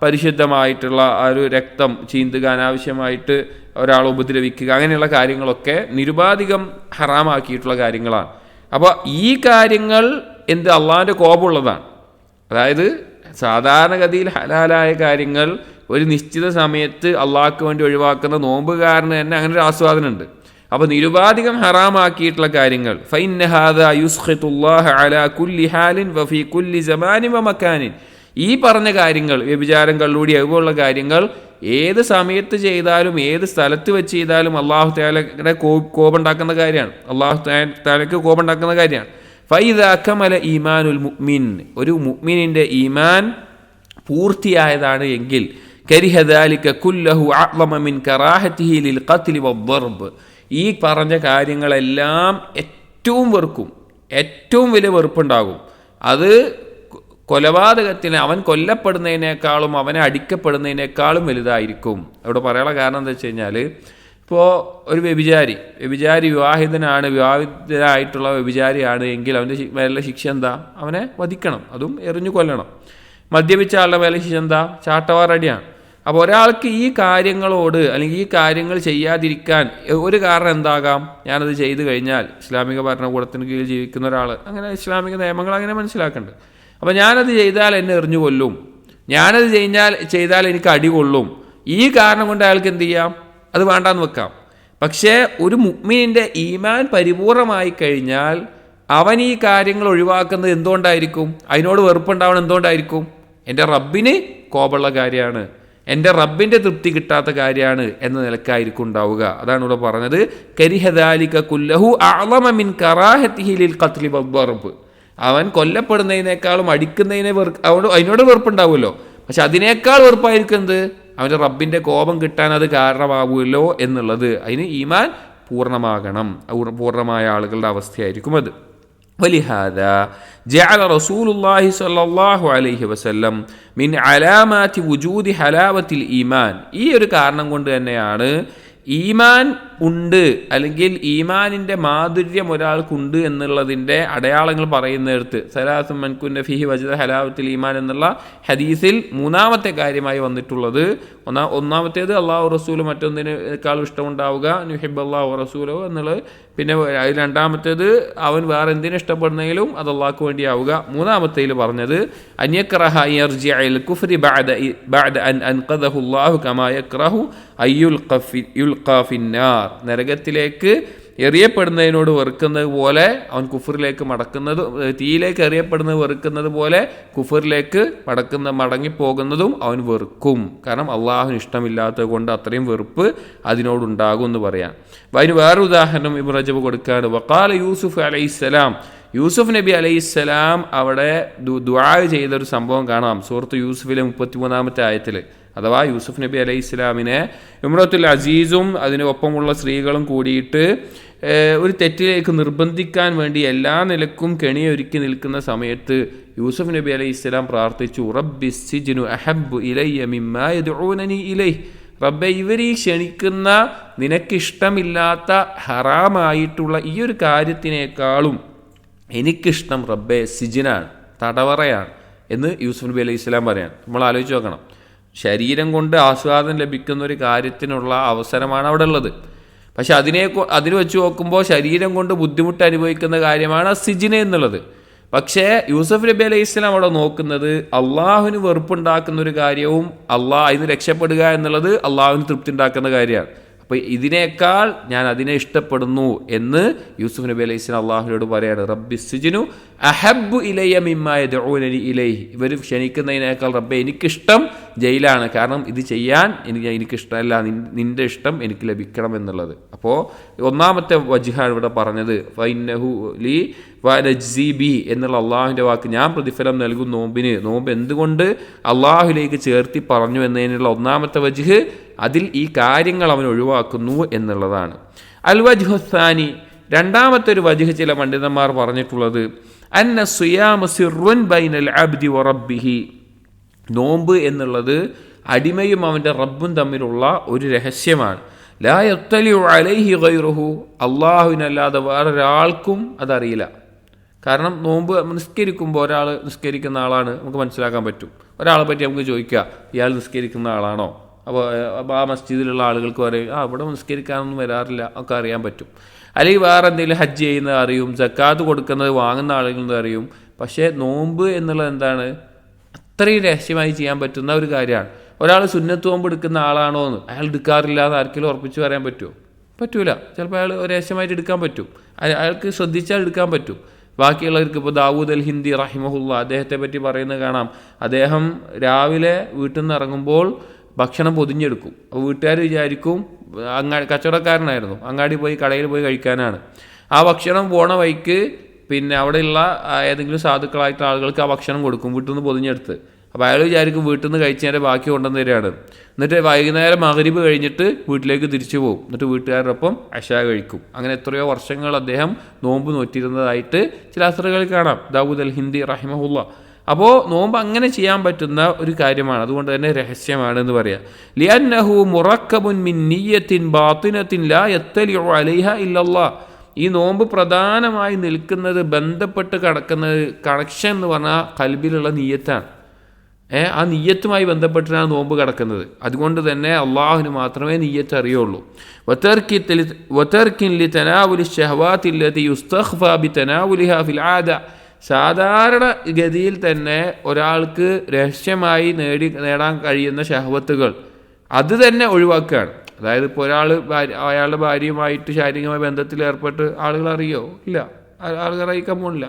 പരിശുദ്ധമായിട്ടുള്ള ആ ഒരു രക്തം ചീന്തുക, അനാവശ്യമായിട്ട് ഒരാളെ ഉപദ്രവിക്കുക, അങ്ങനെയുള്ള കാര്യങ്ങളൊക്കെ നിരുപാധികം ഹറാമാക്കിയിട്ടുള്ള കാര്യങ്ങളാണ്. അപ്പോൾ ഈ കാര്യങ്ങൾ അള്ളാഹിൻ്റെ കോപമുള്ളതാണ്. അതായത് സാധാരണഗതിയിൽ ഹലാലായ കാര്യങ്ങൾ ഒരു നിശ്ചിത സമയത്ത് അള്ളാഹ്ക്ക് വേണ്ടി ഒഴിവാക്കുന്ന നോമ്പുകാരന് തന്നെ അങ്ങനെ ഒരു ആസ്വാദനമുണ്ട്. അപ്പോൾ നിരുപാധികം ഹറാമാക്കിയിട്ടുള്ള കാര്യങ്ങൾ ഫഇന്ന ഹാദാ യുസ്ഖിതുല്ലാഹ അലാ കുല്ലി ഹാലിൻ വഫീ കുല്ലി സമാനിൻ വമക്കാനിൻ, ഈ പറഞ്ഞ കാര്യങ്ങൾ, വ്യഭിചാരം, കള്ളുകൂടി, അതുപോലുള്ള കാര്യങ്ങൾ ഏത് സമയത്ത് ചെയ്താലും ഏത് സ്ഥലത്ത് വെച്ച് ചെയ്താലും അള്ളാഹു തആലയുടെ കോപമുണ്ടാക്കുന്ന കാര്യമാണ്, അള്ളാഹു തആലയ്ക്ക് കോപമുണ്ടാക്കുന്ന കാര്യമാണ്. ഫൈദാ കമല ഈമാനുൽ മുഅ്മിൻ, ഒരു മുഅ്മിനിന്റെ ഈമാൻ പൂർത്തിയായതാണ് എങ്കിൽ കരിഹ ദാലിക കുല്ലഹു അഅ്ളമ മിൻ കറാഹതിഹി ലിൽ ഖത്ലി വദ്ദർബ്, ഈ പറഞ്ഞ കാര്യങ്ങളെല്ലാം ഏറ്റവും വെറുക്കും, ഏറ്റവും വലിയ വെറുപ്പുണ്ടാകും. അത് കൊലപാതകത്തിന്, അവൻ കൊല്ലപ്പെടുന്നതിനേക്കാളും അവനെ അടിക്കപ്പെടുന്നതിനേക്കാളും വലുതായിരിക്കും. അവിടെ പറയാനുള്ള കാരണം എന്താ വെച്ച് കഴിഞ്ഞാൽ, ഇപ്പോൾ ഒരു വ്യഭിചാരി വിവാഹിതനാണ്, വിവാഹിതരായിട്ടുള്ള വ്യഭിചാരിയാണ് എങ്കിൽ അവൻ്റെ മേലുള്ള ശിക്ഷ എന്താ? അവനെ വധിക്കണം, അതും എറിഞ്ഞു കൊല്ലണം. മദ്യപിച്ച ആളുടെ മേലെ ശിക്ഷ എന്താ? ചാട്ടവാറടിയാണ്. അപ്പോൾ ഒരാൾക്ക് ഈ കാര്യങ്ങളോട് അല്ലെങ്കിൽ ഈ കാര്യങ്ങൾ ചെയ്യാതിരിക്കാൻ ഒരു കാരണം എന്താകാം? ഞാനത് ചെയ്തു കഴിഞ്ഞാൽ, ഇസ്ലാമിക ഭരണകൂടത്തിന് കീഴിൽ ജീവിക്കുന്ന ഒരാൾ, അങ്ങനെ ഇസ്ലാമിക നിയമങ്ങൾ അങ്ങനെ മനസ്സിലാക്കേണ്ടത്. അപ്പോൾ ഞാനത് ചെയ്താൽ എന്നെ എറിഞ്ഞു കൊല്ലും, ഞാനത് ചെയ്താൽ എനിക്ക് അടി കൊള്ളും, ഈ കാരണം കൊണ്ട് അയാൾക്ക് എന്ത് ചെയ്യാം? അത് വേണ്ടാന്ന് വെക്കാം. പക്ഷേ ഒരു മുഅ്മിനിന്റെ ഈമാൻ പരിപൂർണമായി കഴിഞ്ഞാൽ അവൻ ഈ കാര്യങ്ങൾ ഒഴിവാക്കുന്നത് എന്തുകൊണ്ടായിരിക്കും? അതിനോട് വെറുപ്പുണ്ടാവണം എന്തുകൊണ്ടായിരിക്കും? എൻ്റെ റബ്ബിന് കോപമുള്ള കാര്യമാണ്, എൻ്റെ റബ്ബിൻ്റെ തൃപ്തി കിട്ടാത്ത കാര്യമാണ് എന്ന നിലക്കായിരിക്കും ഉണ്ടാവുക. അതാണ് ഇവിടെ പറഞ്ഞത്, കരിഹ ദാലിക കുല്ലഹു അഅ്ളമ മിൻ കറാഹതിഹി ലിൽ ഖത്ലി വദ്ദർബ്, അവൻ കൊല്ലപ്പെടുന്നതിനേക്കാളും അതിനോട് വെറുപ്പുണ്ടാവുമല്ലോ, പക്ഷെ അതിനേക്കാൾ വെറുപ്പായിരിക്കും എന്ത്? അവൻ്റെ റബ്ബിൻ്റെ കോപം കിട്ടാൻ അത് കാരണമാവുമല്ലോ എന്നുള്ളത്. അതിന് ഈമാൻ പൂർണ്ണമാകണം, പൂർണ്ണമായ ആളുകളുടെ അവസ്ഥയായിരിക്കും അത്. വലിഹാദാ ജഅല റസൂലുള്ളാഹി സ്വല്ലല്ലാഹു അലൈഹി വസല്ലം മിൻ അലാമാതി വുജൂദി ഹലാവത്തിൽ ഈമാൻ, ഈ ഒരു കാരണം കൊണ്ട് തന്നെയാണ് ഈമാൻ ഉണ്ട് അല്ലെങ്കിൽ ഈമാനിൻ്റെ മാധുര്യം ഒരാൾക്കുണ്ട് എന്നുള്ളതിൻ്റെ അടയാളങ്ങൾ പറയുന്നിടത്ത് സലാസും മൻകുന്ന ഫിഹി വജദ ഹലാവത്തിൽ ഈമാൻ എന്നുള്ള ഹദീസിൽ മൂന്നാമത്തെ കാര്യമായി വന്നിട്ടുള്ളത്. ഒന്നാമത്തേത് അള്ളാഹു റസൂല് മറ്റൊന്നിനേക്കാളും ഇഷ്ടമുണ്ടാവുക, നുഹിബ് അള്ളാഹു റസൂലോ എന്നുള്ളത്. പിന്നെ രണ്ടാമത്തേത് അവൻ വേറെ എന്തിനെ ഇഷ്ടപ്പെടുന്നെങ്കിലും അത് അള്ളാഹ്ക്ക് വേണ്ടിയാവുക. മൂന്നാമത്തേൽ പറഞ്ഞത് അൻയക്റഹ യർജിഅൽ കുഫ്രി ബഅദ അൻ അൻഖദഹു അല്ലാഹു കമാ യക്റഹു അയ്യുൽഖാ ഫിന്നാർ, നരകത്തിലേക്ക് എറിയപ്പെടുന്നതിനോട് വെറുക്കുന്നത് പോലെ അവൻ കുഫറിലേക്ക് മടക്കുന്നത്, തീയിലേക്ക് എറിയപ്പെടുന്നത് വെറുക്കുന്നത് പോലെ കുഫറിലേക്ക് മടങ്ങിപ്പോകുന്നതും അവൻ വെറുക്കും. കാരണം അള്ളാഹുവിന് ഇഷ്ടമില്ലാത്തത് കൊണ്ട് അത്രയും വെറുപ്പ് അതിനോടുണ്ടാകും എന്ന് പറയാം. അതിന് വേറൊരു ഉദാഹരണം ഇബ്നു റജബ് കൊടുക്കുകയാണ്. വഖാല യൂസുഫ് അലൈഹിസ്സലാം, യൂസുഫ് നബി അലൈഹിസ്സലാം അവിടെ ദുആ ചെയ്തൊരു സംഭവം കാണാം സൂറത്ത് യൂസുഫിലെ 33-ാമത്തെ ആയത്തിൽ. അഥവാ യൂസുഫ് നബി അലൈഹി ഇസ്ലാമിനെ ഇമ്രത്തുൽ അസീസും അതിനൊപ്പമുള്ള സ്ത്രീകളും കൂടിയിട്ട് ഒരു തെറ്റിലേക്ക് നിർബന്ധിക്കാൻ വേണ്ടി എല്ലാ നിലക്കും കെണിയൊരുക്കി നിൽക്കുന്ന സമയത്ത് യൂസുഫ് നബി അലൈഹി ഇസ്ലാം പ്രാർത്ഥിച്ചു, റബ്ബി സിജ്നു അഹബ്ബു ഇലയ്യ മിമ്മാ യദ്ഊനനി ഇലൈഹി, റബ്ബെ ഇവരീ ക്ഷണിക്കുന്ന നിനക്കിഷ്ടമില്ലാത്ത ഹറാമായിട്ടുള്ള ഈ ഒരു കാര്യത്തിനേക്കാളും എനിക്കിഷ്ടം റബ്ബെ സിജ്നാണ്, തടവറയാണ് എന്ന് യൂസുഫ് നബി അലൈഹി ഇസ്ലാം പറയാൻ. നമ്മൾ ആലോചിച്ച് നോക്കണം, ശരീരം കൊണ്ട് ആസ്വാദനം ലഭിക്കുന്ന ഒരു കാര്യത്തിനുള്ള അവസരമാണ് അവിടെ ഉള്ളത്. പക്ഷെ അതിന് വെച്ച് നോക്കുമ്പോൾ ശരീരം കൊണ്ട് ബുദ്ധിമുട്ട് അനുഭവിക്കുന്ന കാര്യമാണ് സിജ്ന എന്നുള്ളത്. പക്ഷേ യൂസുഫ് നബി അലൈഹി ഇസ്ലാം അവിടെ നോക്കുന്നത് അള്ളാഹുവിന് വെറുപ്പുണ്ടാക്കുന്ന ഒരു കാര്യവും അതിന് രക്ഷപ്പെടുക എന്നുള്ളത് അള്ളാഹുവിന് തൃപ്തി ഉണ്ടാക്കുന്ന കാര്യമാണ്. അപ്പോൾ ഇതിനേക്കാൾ ഞാൻ അതിനെ ഇഷ്ടപ്പെടുന്നു എന്ന് യൂസുഫ് നബി അലൈഹി സ്വലാം അള്ളാഹുവിനോട് പറയാണ്. റബ്ബി സിജ്നു അഹബ്ബു ഇലയ്യ മിമ്മാ യദ്ഊനനി ഇലൈഹി. ഇവർ ക്ഷണിക്കുന്നതിനേക്കാൾ റബ്ബെ എനിക്കിഷ്ടം ജയിലാണ്. കാരണം ഇത് ചെയ്യാൻ എനിക്കിഷ്ടമല്ല, നിന്റെ ഇഷ്ടം എനിക്ക് ലഭിക്കണം എന്നുള്ളത്. അപ്പോൾ ഒന്നാമത്തെ വജ്ഹാണ് ഇവിടെ പറഞ്ഞത്, ഫഇന്നഹു ലി വനജ്സി ബി എന്നുള്ള അള്ളാഹുവിൻ്റെ വാക്ക്, ഞാൻ പ്രതിഫലം നൽകും നോമ്പിന്. നോമ്പ് എന്തുകൊണ്ട് അള്ളാഹുലേക്ക് ചേർത്തി പറഞ്ഞു എന്നതിനുള്ള ഒന്നാമത്തെ വജ്ഹ് അതിൽ ഈ കാര്യങ്ങൾ അവൻ ഒഴിവാക്കുന്നു എന്നുള്ളതാണ്. അൽ വജ്ഹു സാനി, രണ്ടാമത്തെ ഒരു വജ്ഹ് ചില പണ്ഡിതന്മാർ പറഞ്ഞിട്ടുള്ളത്, അന്ന സിയാമു സിർറുൻ ബൈനൽ അബ്ദി വ റബ്ബിഹി. നോമ്പ് എന്നുള്ളത് അടിമയും അവൻ്റെ റബ്ബും തമ്മിലുള്ള ഒരു രഹസ്യമാണ്. ലാ യത്തലിഉ അലൈഹി ഗൈറുഹു, അള്ളാഹുവിനല്ലാതെ വേറൊരാൾക്കും അതറിയില്ല. കാരണം നോമ്പ് നിസ്കരിക്കുമ്പോൾ ഒരാൾ നിസ്കരിക്കുന്ന ആളാണ് നമുക്ക് മനസ്സിലാക്കാൻ പറ്റും. ഒരാളെ പറ്റി നമുക്ക് ചോദിക്കുക, ഇയാൾ നിസ്കരിക്കുന്ന ആളാണോ? അപ്പോൾ ആ മസ്ജിദിലുള്ള ആളുകൾക്ക് പറയും, ഇവിടെ നിസ്കരിക്കാനൊന്നും വരാറില്ല, ഒക്കെ അറിയാൻ പറ്റും. അല്ലെങ്കിൽ വേറെ എന്തെങ്കിലും ഹജ്ജ് ചെയ്യുന്നത് അറിയും, സക്കാത്ത് കൊടുക്കുന്നത് വാങ്ങുന്ന ആളുകൾ അറിയും. പക്ഷേ നോമ്പ് എന്നുള്ളത് എന്താണ്? അത്രയും രഹസ്യമായി ചെയ്യാൻ പറ്റുന്ന ഒരു കാര്യമാണ്. ഒരാൾ സുന്നത്ത് നോമ്പ് എടുക്കുന്ന ആളാണോ എന്ന് അയാൾ എടുക്കാറില്ല എന്ന് ആർക്കെങ്കിലും ഉറപ്പിച്ച് പറയാൻ പറ്റുമോ? പറ്റൂല. ചിലപ്പോൾ അയാൾ രഹസ്യമായിട്ട് എടുക്കാൻ പറ്റും, അയാൾക്ക് ശ്രദ്ധിച്ചാൽ എടുക്കാൻ പറ്റും. ബാക്കിയുള്ളവർക്ക് ഇപ്പോൾ ദാവൂദ് അൽ ഹിന്ദി റഹിമഹുല്ല അദ്ദേഹത്തെ പറ്റി പറയുന്നത് കാണാം. അദ്ദേഹം രാവിലെ വീട്ടിൽ നിന്ന് ഇറങ്ങുമ്പോൾ ഭക്ഷണം പൊതിഞ്ഞെടുക്കും. അപ്പോൾ വീട്ടുകാർ വിചാരിക്കും കച്ചവടക്കാരനായിരുന്നു, അങ്ങാടി പോയി കടയിൽ പോയി കഴിക്കാനാണ്. ആ ഭക്ഷണം പോണ വഴിക്ക് പിന്നെ അവിടെയുള്ള ഏതെങ്കിലും സാധുക്കളായിട്ടുള്ള ആളുകൾക്ക് ആ ഭക്ഷണം കൊടുക്കും വീട്ടിൽ നിന്ന് പൊതിഞ്ഞെടുത്ത്. അപ്പോൾ അയാൾ വിചാരിക്കും വീട്ടിൽ നിന്ന് കഴിച്ചതിൻ്റെ ബാക്കി കൊണ്ടുവന്ന് തരികയാണ്. എന്നിട്ട് വൈകുന്നേരം മഗ്‌രിബ് കഴിഞ്ഞിട്ട് വീട്ടിലേക്ക് തിരിച്ചു പോകും. എന്നിട്ട് വീട്ടുകാരോടൊപ്പം അശാ കഴിക്കും. അങ്ങനെ എത്രയോ വർഷങ്ങൾ അദ്ദേഹം നോമ്പ് നോറ്റിരുന്നതായിട്ട് ചില അസറുകളിൽ കാണാം, ദാവൂദ് അൽ ഹിന്ദി റഹിമഹുല്ല. അപ്പോൾ നോമ്പ് അങ്ങനെ ചെയ്യാൻ പറ്റുന്ന ഒരു കാര്യമാണ്, അതുകൊണ്ട് തന്നെ രഹസ്യമാണെന്ന് പറയാം. ലിഅന്നഹു മുറക്കബുൻ മിൻ നിയ്യത്തിൻ ബാത്തിനത്തിൻ ലാ യത്തലിഉ അലൈഹ ഇല്ലല്ലാഹ്. ഈ നോമ്പ് പ്രധാനമായി നിൽക്കുന്നത്, ബന്ധപ്പെട്ട് കിടക്കുന്നത്, കണക്ഷൻ എന്ന് പറഞ്ഞാൽ കൽബിലുള്ള നിയ്യത്താണ്. ആ നിയ്യത്തുമായി ബന്ധപ്പെട്ടാണ് നോമ്പ് കിടക്കുന്നത്. അതുകൊണ്ട് തന്നെ അള്ളാഹുവിന് മാത്രമേ നിയ്യത്ത് അറിയുള്ളൂ. വതർക്കിൻ ലിതനാവുലി ശഹവാത്തി അല്ലതി യുസ്തഖ്ഫാ ബിതനാവുലിഹാ ഫിൽ ആദ. സാധാരണ ഗതിയിൽ തന്നെ ഒരാൾക്ക് രഹസ്യമായി നേടാൻ കഴിയുന്ന ശഹവത്തുകൾ അത് തന്നെ ഒഴിവാക്കുകയാണ്. അതായത് ഇപ്പോൾ അയാളുടെ ഭാര്യയുമായിട്ട് ശാരീരികമായ ബന്ധത്തിൽ ഏർപ്പെട്ട് ആളുകൾ അറിയോ? ഇല്ല, ആളുകൾ അറിയിക്കാൻ പോകുന്നില്ല.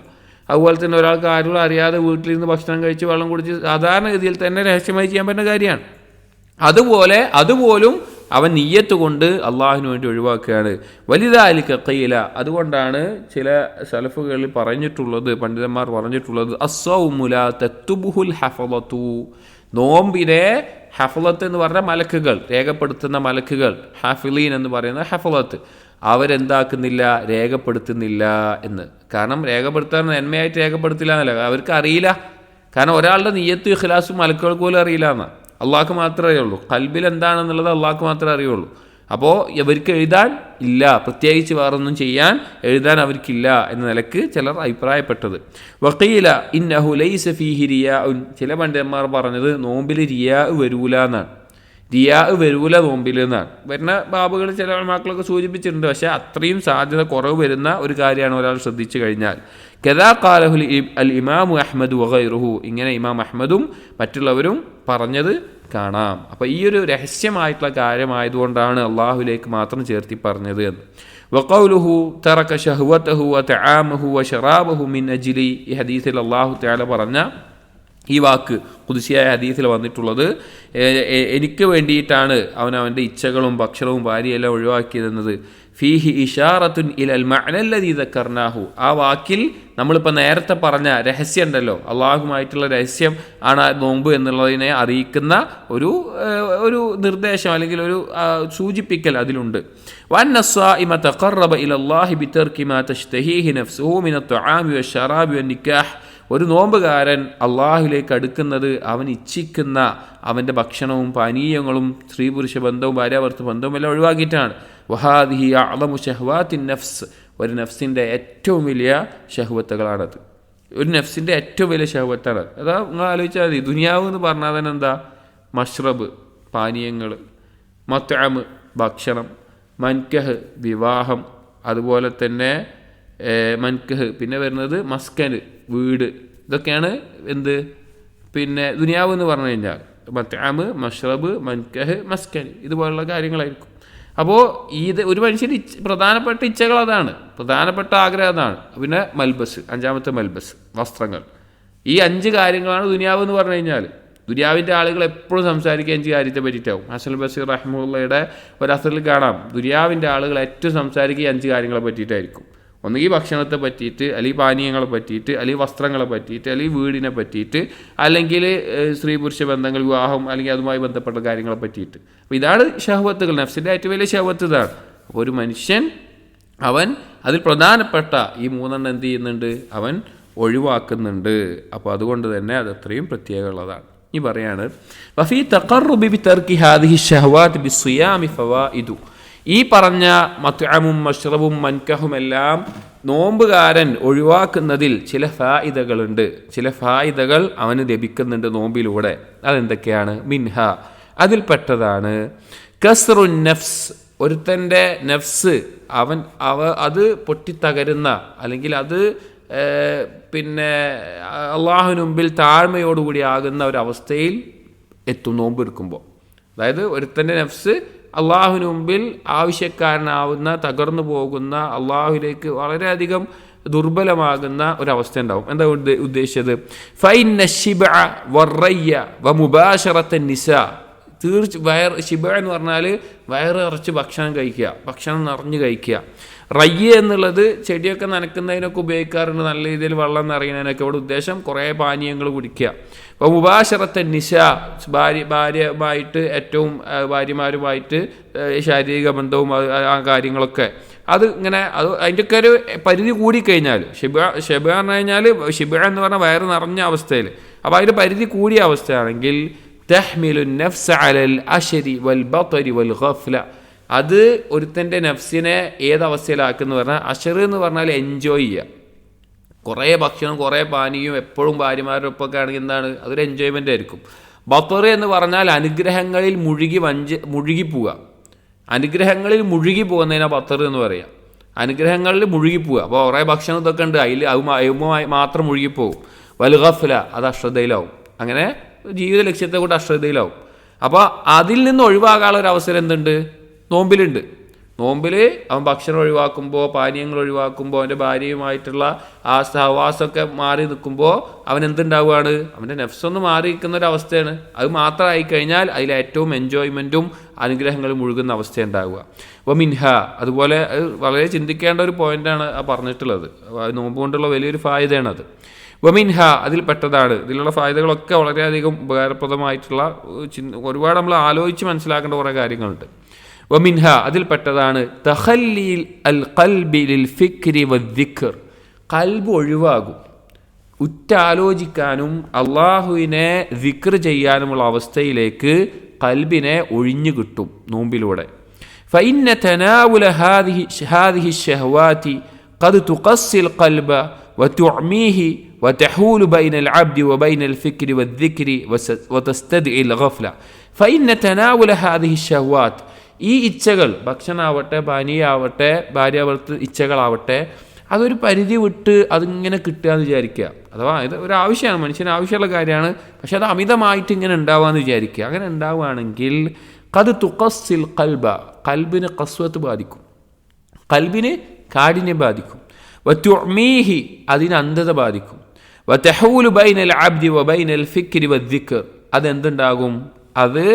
അതുപോലെ തന്നെ ഒരാൾക്ക് ആരും അറിയാതെ വീട്ടിലിരുന്ന് ഭക്ഷണം കഴിച്ച് വെള്ളം കുടിച്ച് സാധാരണഗതിയിൽ തന്നെ രഹസ്യമായി ചെയ്യാൻ പറ്റുന്ന കാര്യമാണ്. അതുപോലും അവൻ നിയ്യത്ത് കൊണ്ട് അള്ളാഹുവിന് വേണ്ടി ഒഴിവാക്കുകയാണ്. വലുതാലിക്ക ഖീല, അതുകൊണ്ടാണ് ചില സലഫുകളിൽ പറഞ്ഞിട്ടുള്ളത്, പണ്ഡിതന്മാർ പറഞ്ഞിട്ടുള്ളത്, അസ്സൗമു ലാ തക്തുബുഹുൽ ഹഫളതു. നോമ്പിനെ ഹഫളത്ത് എന്ന് പറഞ്ഞ മലക്കുകൾ, രേഖപ്പെടുത്തുന്ന മലക്കുകൾ, ഹാഫിലീൻ എന്ന് പറയുന്ന ഹഫളത്ത്, അവരെന്താക്കുന്നില്ല, രേഖപ്പെടുത്തുന്നില്ല എന്ന്. കാരണം രേഖപ്പെടുത്താൻ നന്മയായിട്ട് രേഖപ്പെടുത്തില്ല എന്നല്ല, അവർക്ക് അറിയില്ല. കാരണം ഒരാളുടെ നിയ്യത്ത് ഇഖ്ലാസും മലക്കുകൾക്ക് പോലും അറിയില്ല എന്നാണ്, അള്ളാഹ്ക്ക് മാത്രമേ അറിയുള്ളൂ. ഖൽബിൽ എന്താണെന്നുള്ളത് അള്ളാഹ്ക്ക് മാത്രമേ അറിയുള്ളൂ. അപ്പോൾ ഇവർക്ക് എഴുതാൻ ഇല്ല, പ്രത്യേകിച്ച് വേറൊന്നും എഴുതാൻ അവർക്കില്ല എന്ന നിലക്ക് ചിലർ അഭിപ്രായപ്പെട്ടത്. വഖീല ഇന്നഹു ലൈസ ഫീഹി റിയാഉൻ. ചില പണ്ഡിതന്മാർ പറഞ്ഞത് നോമ്പിൽ റിയാ വരൂല എന്നാണ്. റിയാ വരൂല നോമ്പിൽ എന്നാണ്. വരുന്ന ബാബുകൾ ചില മക്കളൊക്കെ സൂചിപ്പിച്ചിട്ടുണ്ട്. പക്ഷേ അത്രയും സാധ്യത കുറവ് വരുന്ന ഒരു കാര്യമാണ് ഒരാൾ ശ്രദ്ധിച്ചു കഴിഞ്ഞാൽ. കദാ ഖാലഹുൽ അൽ ഇമാമു അഹ്മദ് വഗൈറുഹു. ഇങ്ങനെ ഇമാം അഹ്മദും മറ്റുള്ളവരും പറഞ്ഞത് കാണാം. അപ്പോൾ ഈ ഒരു രഹസ്യമായിട്ടുള്ള കാര്യമായതുകൊണ്ടാണ് അള്ളാഹുലേക്ക് മാത്രം ചേർത്തി പറഞ്ഞത് എന്ന്. വഖൗലുഹു തറക ശഹ്വതഹു വതആമഹു വശറാബഹു മിൻ അജ്ലി. ഈ ഹദീസിൽ അള്ളാഹു തആല പറഞ്ഞ ഈ വാക്ക് ഖുദ്സിയായ ഹദീസിൽ വന്നിട്ടുള്ളത്, എനിക്ക് വേണ്ടിയിട്ടാണ് അവൻ്റെ ഇച്ഛകളും ഭക്ഷണവും ഭാര്യയെല്ലാം ഒഴിവാക്കിയതെന്നത്. ഫീഹി ഇഷാറത്തുൻ ഇലൽ മഅനല്ലദീ ദക്കർനാഹു. ആ വാക്കിൽ നമ്മളിപ്പോൾ നേരത്തെ പറഞ്ഞ രഹസ്യം ഉണ്ടല്ലോ, അള്ളാഹുമായിട്ടുള്ള രഹസ്യം ആണ് നോമ്പ് എന്നുള്ളതിനെ അറിയിക്കുന്ന ഒരു നിർദ്ദേശം അല്ലെങ്കിൽ ഒരു സൂചിപ്പിക്കൽ അതിലുണ്ട്. വന്നസ്സായിമ തഖറബ ഇലല്ലാഹി ബിതർകി മാ തശ്തഹീഹി നഫ്സുഹു മിനത്ത് തുആമി വശറാബി വന്നിക്കാഹ്. ഒരു നോമ്പുകാരൻ അള്ളാഹുലേക്ക് അടുക്കുന്നത് അവൻ ഇച്ഛിക്കുന്ന അവൻ്റെ ഭക്ഷണവും പാനീയങ്ങളും സ്ത്രീ പുരുഷ ബന്ധവും ഭാര്യാഭർത്തൃ ബന്ധവും എല്ലാം ഒഴിവാക്കിയിട്ടാണ്. വഹാദിഹി അഅ്ളമു ശഹ്വാത്തിൻ നഫ്സ്. ഒരു നഫ്സിൻ്റെ ഏറ്റവും വലിയ ശഹ്വത്തുകളാണത്. ഒരു നഫ്സിൻ്റെ ഏറ്റവും വലിയ ശഹ്വത്താണ്. അതാ നിങ്ങൾ ആലോചിച്ചാൽ മതി, ദുനിയാവ് എന്ന് പറഞ്ഞാൽ തന്നെ എന്താ? മഷ്റബ് പാനീയങ്ങൾ, മത്അമ് ഭക്ഷണം, മൻകഹ് വിവാഹം, അതുപോലെ തന്നെ മൻകഹ്, പിന്നെ വരുന്നത് മസ്കന് വീട്. ഇതൊക്കെയാണ് എന്ത് പിന്നെ ദുനിയാവ് എന്ന് പറഞ്ഞു കഴിഞ്ഞാൽ. മത്അമ്, മഷ്റബ്, മൻകഹ്, മസ്കൻ, ഇതുപോലുള്ള കാര്യങ്ങളായിരിക്കും. അപ്പോൾ ഇത് ഒരു മനുഷ്യൻ്റെ പ്രധാനപ്പെട്ട ഇച്ഛകൾ അതാണ്, പ്രധാനപ്പെട്ട ആഗ്രഹം അതാണ്. പിന്നെ മൽബസ്, അഞ്ചാമത്തെ മൽബസ്, വസ്ത്രങ്ങൾ. ഈ 5 കാര്യങ്ങളാണ് ദുനിയാവ് എന്ന് പറഞ്ഞു കഴിഞ്ഞാൽ. ദുനിയാവിൻ്റെ ആളുകൾ എപ്പോഴും സംസാരിക്കുക 5 കാര്യത്തെ പറ്റിയിട്ടാവും. ഹസൻ ബസീർ റഹ്മുള്ളയുടെ ഒരസറിൽ കാണാം, ദുനിയാവിൻ്റെ ആളുകൾ ഏറ്റവും സംസാരിക്കുക 5 കാര്യങ്ങളെ പറ്റിയിട്ടായിരിക്കും. ഒന്നുകിൽ ഭക്ഷണത്തെ പറ്റിയിട്ട്, അല്ലെങ്കിൽ പാനീയങ്ങളെ പറ്റിയിട്ട്, അല്ലെങ്കിൽ വസ്ത്രങ്ങളെ പറ്റിയിട്ട്, അല്ലെങ്കിൽ വീടിനെ പറ്റിയിട്ട്, അല്ലെങ്കിൽ സ്ത്രീ പുരുഷ ബന്ധങ്ങൾ, വിവാഹം, അല്ലെങ്കിൽ അതുമായി ബന്ധപ്പെട്ട കാര്യങ്ങളെ പറ്റിയിട്ട്. അപ്പോൾ ഇതാണ് ഷഹ്വത്തുകൾ. നഫ്സിൻ്റെ ഏറ്റവും വലിയ ഷഹ്വത്ത് ഇതാണ്. അപ്പോൾ ഒരു മനുഷ്യൻ അവൻ അതിൽ പ്രധാനപ്പെട്ട ഈ 3 എന്ത് ചെയ്യുന്നുണ്ട്, അവൻ ഒഴിവാക്കുന്നുണ്ട്. അപ്പോൾ അതുകൊണ്ട് തന്നെ അത് അത്രയും പ്രത്യേകമുള്ളതാണ്. ഈ പറയാണ് വഫീ തഖർറുബി ബിതർകി ഹാദിഹി ഷഹവാത് ബിസ്സിയാമി ഫവായിദു. ഈ പറഞ്ഞ മത്അമും മശ്റബും മൻകഹും എല്ലാം നോമ്പുകാരൻ ഒഴിവാക്കുന്നതിൽ ചില ഫായിദകളുണ്ട്, ചില ഫായിദകൾ അവന് ലഭിക്കുന്നുണ്ട് നോമ്പിലൂടെ. അതെന്തൊക്കെയാണ്? മിൻഹ, അതിൽപ്പെട്ടതാണ് കസ്റുൻ നഫ്സ്, ഒരുത്തൻ്റെ നഫ്സ് അത് പൊട്ടിത്തകരുന്ന, അല്ലെങ്കിൽ അത് പിന്നെ അള്ളാഹുവിന് മുമ്പിൽ താഴ്മയോടുകൂടി ആകുന്ന ഒരവസ്ഥയിൽ എത്തും നോമ്പെടുക്കുമ്പോൾ. അതായത് ഒരുത്തൻ്റെ നഫ്സ് അള്ളാഹുവിന് മുമ്പിൽ ആവശ്യക്കാരനാവുന്ന, തകർന്നു പോകുന്ന, അള്ളാഹുവിലേക്ക് വളരെയധികം ദുർബലമാകുന്ന ഒരവസ്ഥ ഉണ്ടാവും. എന്താ ഉദ്ദേശിച്ചത്? ഫൈന ശിബഅ വറയ്യ വമുബാശറത്ത നിസാ. ശിബ എന്ന് പറഞ്ഞാൽ വയറ് നിറച്ച് ഭക്ഷണം കഴിക്കുക, ഭക്ഷണം നിറഞ്ഞ് കഴിക്കുക. റയ്യ എന്നുള്ളത് ചെടിയൊക്കെ നനയ്ക്കുന്നതിനൊക്കെ ഉപയോഗിക്കാറുണ്ട്, നല്ല രീതിയിൽ വെള്ളം നിറയുന്നതിനൊക്കെ. ഇവിടെ ഉദ്ദേശം കുറേ പാനീയങ്ങൾ കുടിക്കുക. അപ്പോൾ മുബാശറത്തെ നിശ, ഭാര്യയുമായിട്ട് ഏറ്റവും ഭാര്യമാരുമായിട്ട് ശാരീരിക ബന്ധവും ആ കാര്യങ്ങളൊക്കെ അത് ഇങ്ങനെ അതിൻ്റെയൊക്കെ ഒരു പരിധി കൂടിക്കഴിഞ്ഞാൽ, ഷിബ പറഞ്ഞു കഴിഞ്ഞാൽ ഷിബ എന്ന് പറഞ്ഞാൽ വയറ് നിറഞ്ഞ അവസ്ഥയിൽ, അപ്പോൾ അതിൻ്റെ പരിധി കൂടിയ അവസ്ഥയാണെങ്കിൽ തഹ്മിലു നഫ്സ അലൽ അശരി വൽ ബതരി വൽ ഗഫ്ല, അത് ഒരുത്തൻ്റെ നഫ്സിനെ ഏതവസ്ഥയിലാക്കുന്നു പറഞ്ഞാൽ, അഷർ എന്ന് പറഞ്ഞാൽ എൻജോയ് ചെയ്യുക. കുറേ ഭക്ഷണം, കുറേ പാനീയം, എപ്പോഴും ഭാര്യമാരുടെ ഒപ്പൊക്കെ ആണെങ്കിൽ എന്താണ്, അതൊരു എൻജോയ്മെൻ്റ് ആയിരിക്കും. ബത്തറ് എന്ന് പറഞ്ഞാൽ അനുഗ്രഹങ്ങളിൽ മുഴുകിപ്പോവുക. അനുഗ്രഹങ്ങളിൽ മുഴുകി പോകുന്നതിനാ ബത്തറ് എന്ന് പറയുക. അനുഗ്രഹങ്ങളിൽ മുഴുകിപ്പോവുക. അപ്പോൾ കുറേ ഭക്ഷണം ഇതൊക്കെ ഉണ്ട്, അതിൽ അതുമായി മാത്രം മുഴുകിപ്പോവും. വൽ ഗഫ്ല, അത് അശ്രദ്ധയിലാവും. അങ്ങനെ ജീവിത ലക്ഷ്യത്തെ കൊണ്ട് അശ്രദ്ധയിലാവും. അപ്പോൾ അതിൽ നിന്ന് ഒഴിവാകാനുള്ള ഒരു അവസരം എന്തുണ്ട്? നോമ്പിലുണ്ട്. നോമ്പിൽ അവൻ ഭക്ഷണം ഒഴിവാക്കുമ്പോൾ, പാനീയങ്ങൾ ഒഴിവാക്കുമ്പോൾ, അവൻ്റെ ഭാര്യയുമായിട്ടുള്ള ആ സഹവാസമൊക്കെ മാറി നിൽക്കുമ്പോൾ അവൻ എന്തുണ്ടാവുകയാണ്? അവൻ്റെ നഫ്സൊന്ന് മാറി നിൽക്കുന്ന ഒരു അവസ്ഥയാണ്. അത് മാത്രമായി കഴിഞ്ഞാൽ അതിൽ ഏറ്റവും എൻജോയ്മെൻറ്റും അനുഗ്രഹങ്ങളും മുഴുകുന്ന അവസ്ഥ ഉണ്ടാവുക. അപ്പോൾ മിൻഹ, അതുപോലെ വളരെ ചിന്തിക്കേണ്ട ഒരു പോയിൻ്റാണ് ആ പറഞ്ഞിട്ടുള്ളത്. നോമ്പ് കൊണ്ടുള്ള വലിയൊരു ഫായിദയാണത്. വമിൻഹ, അതിൽപ്പെട്ടതാണ്. ഇതിലുള്ള ഫായിദകളൊക്കെ വളരെയധികം ഉപകാരപ്രദമായിട്ടുള്ള, ഒരുപാട് നമ്മൾ ആലോചിച്ച് മനസ്സിലാക്കേണ്ട കുറേ കാര്യങ്ങളുണ്ട്. വമിൻഹ, അതിൽപ്പെട്ടതാണ് തഖല്ലീൽ അൽ ഖൽബി ലിൽ ഫിക്രി വദ്ദിക്ർ. കൽബ് ഒഴിവാകും, ഉറ്റാലോചിക്കാനും അള്ളാഹുവിനെ ദിക്ർ ചെയ്യാനുമുള്ള അവസ്ഥയിലേക്ക് കൽബിനെ ഒഴിഞ്ഞു കിട്ടും നോമ്പിലൂടെ. ഫഇന്ന തനാവുല ഹാദിഹി ശഹവാതി ഖദ് തുഖസ്സിൽ ഖൽബ വതുഅമീഹി വതഹൂലു ബൈനൽ അബ്ദി വബൈനൽ ഫിക്രി വദ്ദിക്രി വതസ്തദ്ഇൽ ഗഫ്ല. ഫഇന്ന തനാവുല ഹാദിഹി ശഹവാത്, ഈ ഇച്ഛകൾ, ഭക്ഷണമാവട്ടെ, പാനീയാവട്ടെ, ഭാര്യാഭർത്തൃ ഇച്ഛകളാവട്ടെ, അതൊരു പരിധി വിട്ട് അതിങ്ങനെ കിട്ടുക എന്ന് വിചാരിക്കുക. അഥവാ ഇത് ഒരു ആവശ്യമാണ്, മനുഷ്യന് ആവശ്യമുള്ള കാര്യമാണ്. പക്ഷെ അത് അമിതമായിട്ട് ഇങ്ങനെ ഉണ്ടാവുകയെന്ന് വിചാരിക്കുക. അങ്ങനെ ഉണ്ടാവുകയാണെങ്കിൽ ഖദ് തുഖസ്സിൽ ഖൽബ, കൽബിന് ഖസ്വത്ത് ബാധിക്കും, കൽബിന് കാഠിന്യം ബാധിക്കും. വതുഅമീഹി, അതിന് അന്ധത ബാധിക്കും. വതഹൂലു ബൈനൽ അബ്ദി വബൈനൽ ഫിക്രി വദ്ദിക്ർ, അതെന്തുണ്ടാകും? അത്